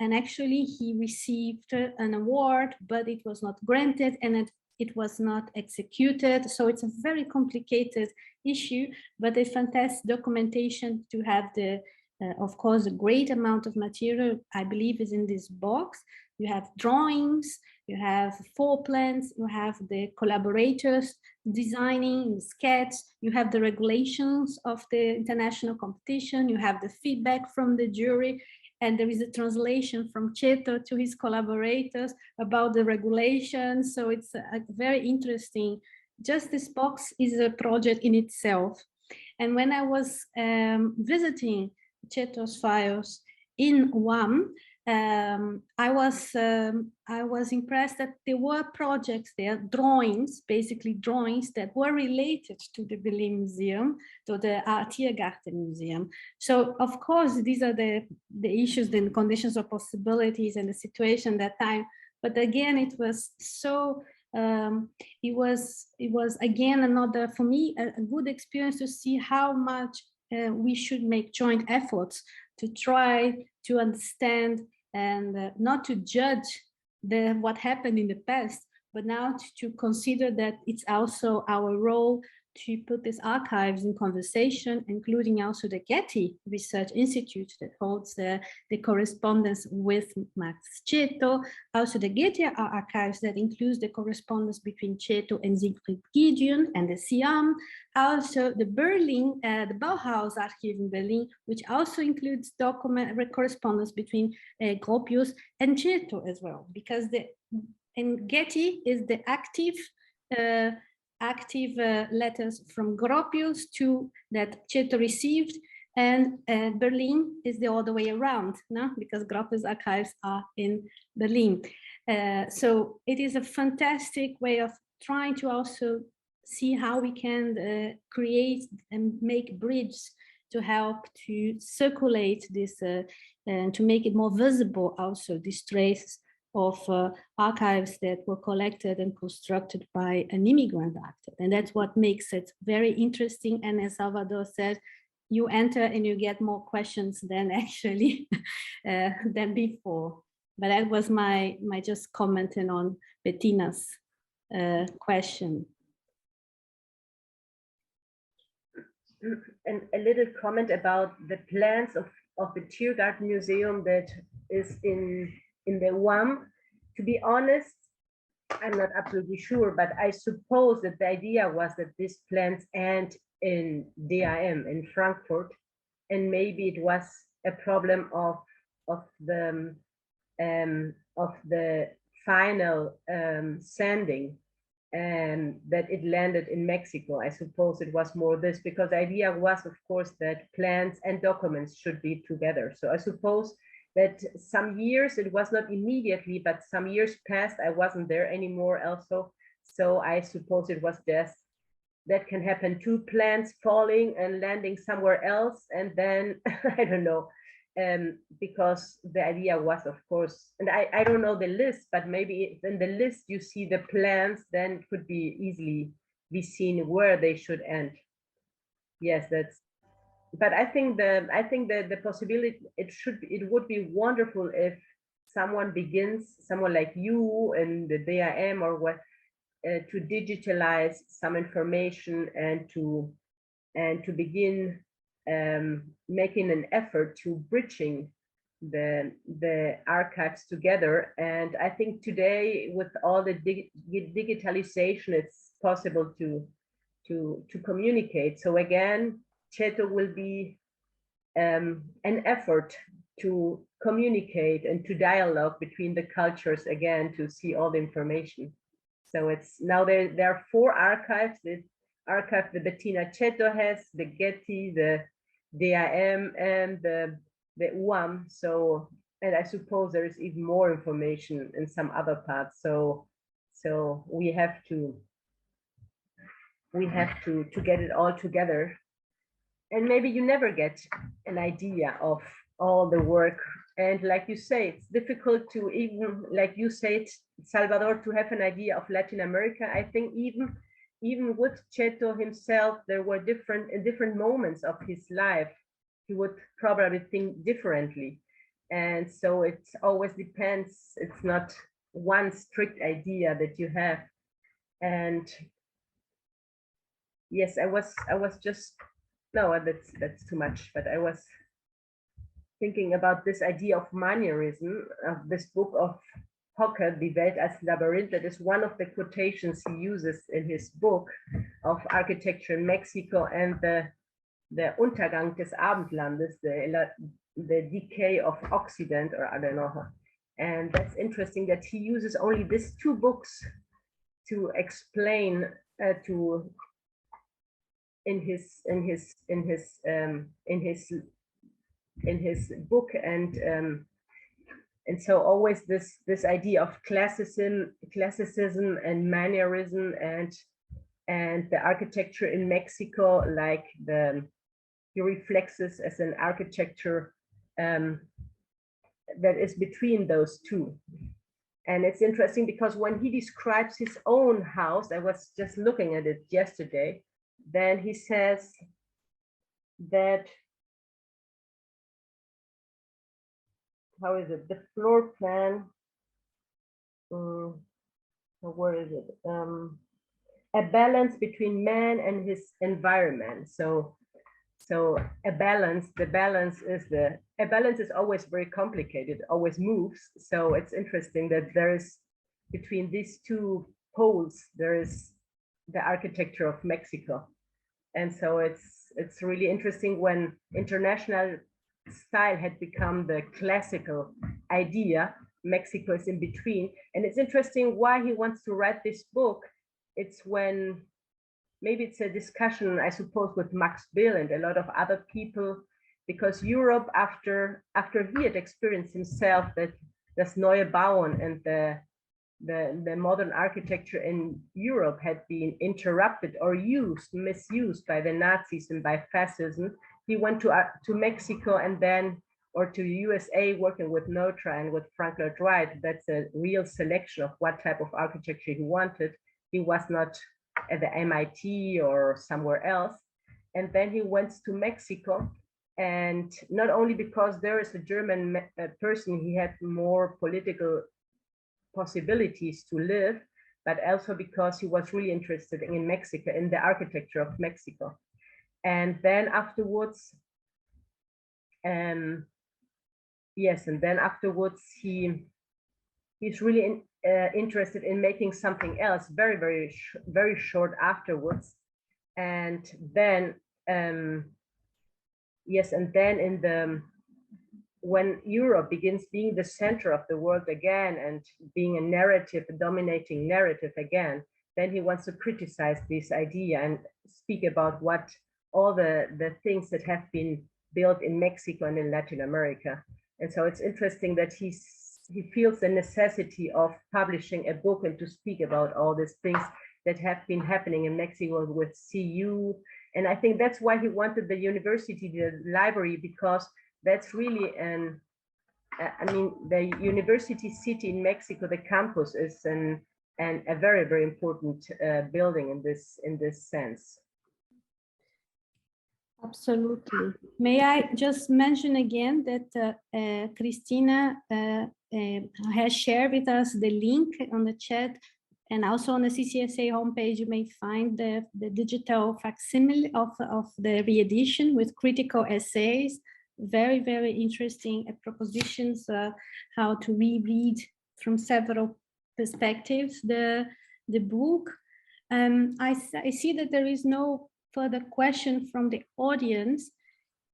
actually he received an award, but it was not granted, and it was not executed. So it's a very complicated issue, but a fantastic documentation to have of course, a great amount of material, I believe, is in this box. You have drawings, you have floor plans, you have the collaborators designing, sketch, you have the regulations of the international competition, you have the feedback from the jury, and there is a translation from Cetto to his collaborators about the regulations. So it's a very interesting, just this box is a project in itself. And when I was visiting Cetto's files in UAM, I was impressed that there were projects there, drawings, basically drawings that were related to the Berlin Museum, to the Tiergarten Museum. So of course, these are the issues, the conditions of possibilities and the situation at that time. But again, it was so, it was again another, for me, a good experience to see how much we should make joint efforts to try to understand and not to judge what happened in the past, but now to consider that it's also our role to put these archives in conversation, including also the Getty Research Institute that holds the correspondence with Max Cetto, also the Getty archives that includes the correspondence between Cetto and Siegfried Gideon and the SIAM, also the Berlin, the Bauhaus Archive in Berlin, which also includes correspondence between Gropius and Cetto as well, because and Getty is the active letters from Gropius that Cetto received, and Berlin is the other way around, no? Because Gropius archives are in Berlin. So it is a fantastic way of trying to also see how we can create and make bridges to help to circulate this and to make it more visible also, these traces of archives that were collected and constructed by an immigrant architect. And that's what makes it very interesting. And as Salvador said, you enter and you get more questions than actually than before. But that was my just commenting on Bettina's question. And a little comment about the plans of the Tiergarten Museum that is in the UAM. To be honest, I'm not absolutely sure, but I suppose that the idea was that these plans end in DIM in Frankfurt, and maybe it was a problem of the final sending, and that it landed in Mexico. I suppose it was more this, because the idea was, of course, that plans and documents should be together. So I suppose that some years, it was not immediately, but some years passed, I wasn't there anymore also. So I suppose it was just, that can happen, two plans falling and landing somewhere else. And then, I don't know, because the idea was, of course, and I don't know the list, but maybe in the list you see the plans, then it could be easily be seen where they should end. Yes, that's, but I think the possibility, it would be wonderful if someone like you in the DIM or what, to digitalize some information and to begin making an effort to bridging the archives together. And I think today, with all the digitalization, it's possible to communicate. So again, Cetto will be an effort to communicate and to dialogue between the cultures again, to see all the information. So it's now there are 4 archives. The archive the Bettina Cetto has, the Getty, the DIM, and the UAM. So, and I suppose there is even more information in some other parts. So we have to get it all together. And maybe you never get an idea of all the work. And like you say, it's difficult to even, like you said, Salvador, to have an idea of Latin America. I think even with Cetto himself, there were different moments of his life. He would probably think differently. And so it always depends. It's not one strict idea that you have. And yes, I was just, no, that's too much, but I was thinking about this idea of manierism, of this book of Hocker, Die Welt als Labyrinth. That is one of the quotations he uses in his book of architecture in Mexico and the Untergang des Abendlandes, the decay of Occident, or I don't know. And that's interesting that he uses only these 2 books to explain in his book, and so always this idea of classicism and manierism and the architecture in Mexico, like he reflects this as an architecture that is between those 2. And it's interesting because when he describes his own house, I was just looking at it yesterday, then he says that, how is it? The floor plan, where is it? A balance between man and his environment. So a balance is always very complicated, always moves. So it's interesting that there is, between these 2 poles, there is the architecture of Mexico. And so it's really interesting when international style had become the classical idea, Mexico is in between. And it's interesting why he wants to write this book. It's when, maybe it's a discussion, I suppose, with Max Bill and a lot of other people, because Europe, after he had experienced himself that das Neue Bauen and the modern architecture in Europe had been interrupted or misused by the Nazis and by fascism, he went to Mexico, and then or to USA working with Notre and with Frank Lloyd Wright, that's a real selection of what type of architecture he wanted. He was not at the MIT or somewhere else. And then he went to Mexico, and not only because there is a German person, he had more political possibilities to live, but also because he was really interested in Mexico, in the architecture of Mexico. And then afterwards, yes, and then afterwards he's really interested in making something else very short afterwards. And then yes, and then when Europe begins being the center of the world again and being a narrative, a dominating narrative again, then he wants to criticize this idea and speak about what all the things that have been built in Mexico and in Latin America. And so it's interesting that he feels the necessity of publishing a book and to speak about all these things that have been happening in Mexico with CU. And I think that's why he wanted the university, the library, because that's really I mean, the university city in Mexico, the campus is a very, very important building in this sense. Absolutely. May I just mention again that Cristina has shared with us the link on the chat, and also on the CCSA homepage you may find the digital facsimile of the reedition with critical essays. Very, very interesting propositions, how to reread from several perspectives the book. I see that there is no further question from the audience.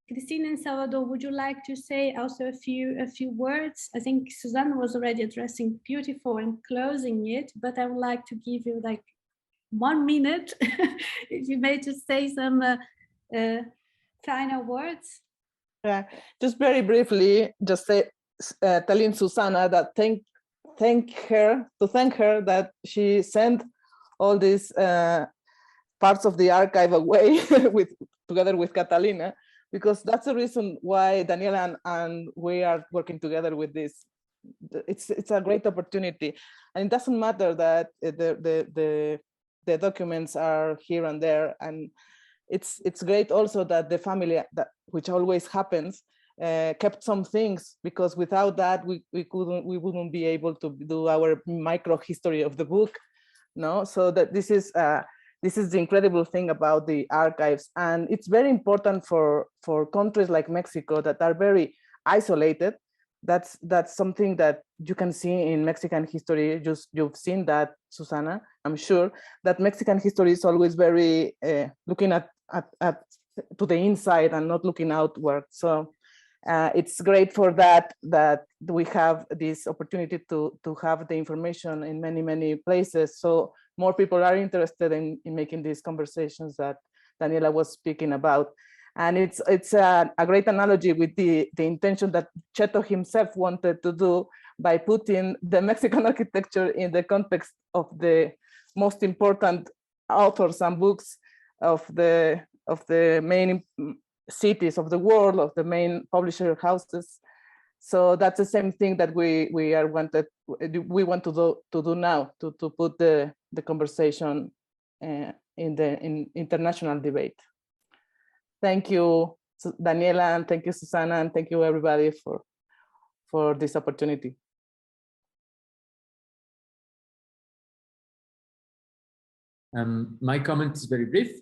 Cristina and Salvador, would you like to say also a few words? I think Susanne was already addressing beautiful and closing it, but I would like to give you like 1 minute if you may just say some final words. Yeah, just very briefly, just telling Susanna that thank her that she sent all these parts of the archive away together with Catalina, because that's the reason why Daniela and we are working together with this. It's a great opportunity, and it doesn't matter that the documents are here and there, and it's great also that the family, which always happens, kept some things, because without that we wouldn't be able to do our micro history of the book. No, so that this is the incredible thing about the archives, and it's very important for countries like Mexico that are very isolated. That's something that you can see in Mexican history. You've seen that, Susanna, I'm sure, that Mexican history is always very looking at to the inside and not looking outward. So it's great for that we have this opportunity to have the information in many places, so more people are interested in making these conversations that Daniela was speaking about. And it's a great analogy with the intention that Cetto himself wanted to do by putting the Mexican architecture in the context of the most important authors and books of the main cities of the world, of the main publisher houses. So that's the same thing that we want to do now, to put the conversation in international debate. Thank you, Daniela, and thank you, Susanna, and thank you everybody for this opportunity. My comment is very brief.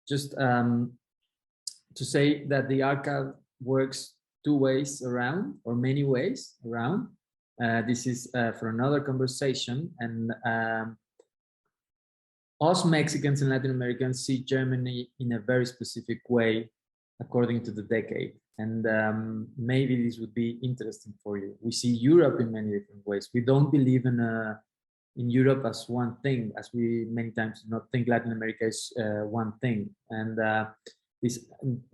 Just to say that the archive works two ways around, or many ways around. This is for another conversation, and us Mexicans and Latin Americans see Germany in a very specific way according to the decade, and maybe this would be interesting for you. We see Europe in many different ways. We don't believe in Europe as one thing, as we many times do not think Latin America is one thing. And this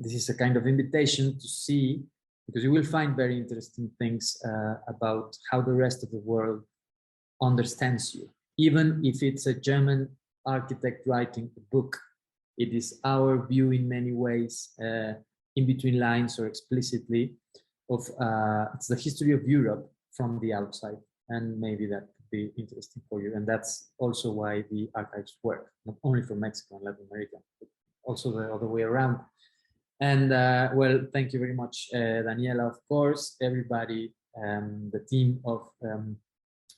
is a kind of invitation to see, because you will find very interesting things about how the rest of the world understands you. Even if it's a German architect writing a book, it is our view in many ways, in between lines or explicitly. of it's the history of Europe from the outside, and maybe that could be interesting for you. And that's also why the archives work, not only for Mexico and Latin America, but also the other way around. And well, thank you very much, Daniela, of course, everybody, the team of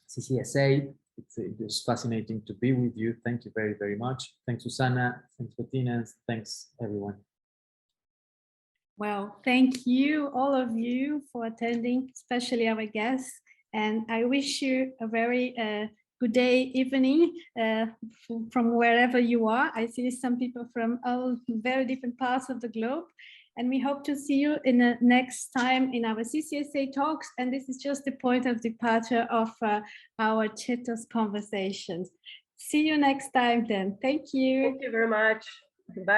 CCSA. It was fascinating to be with you. Thank you very, very much. Thanks, Susanne. Thanks, Bettina. Thanks, everyone. Well, thank you, all of you, for attending, especially our guests. And I wish you a very good day, evening, from wherever you are. I see some people from all very different parts of the globe. And we hope to see you in the next time in our CCSA talks. And this is just the point of departure of our Cetto's conversations. See you next time then. Thank you. Thank you very much. Bye.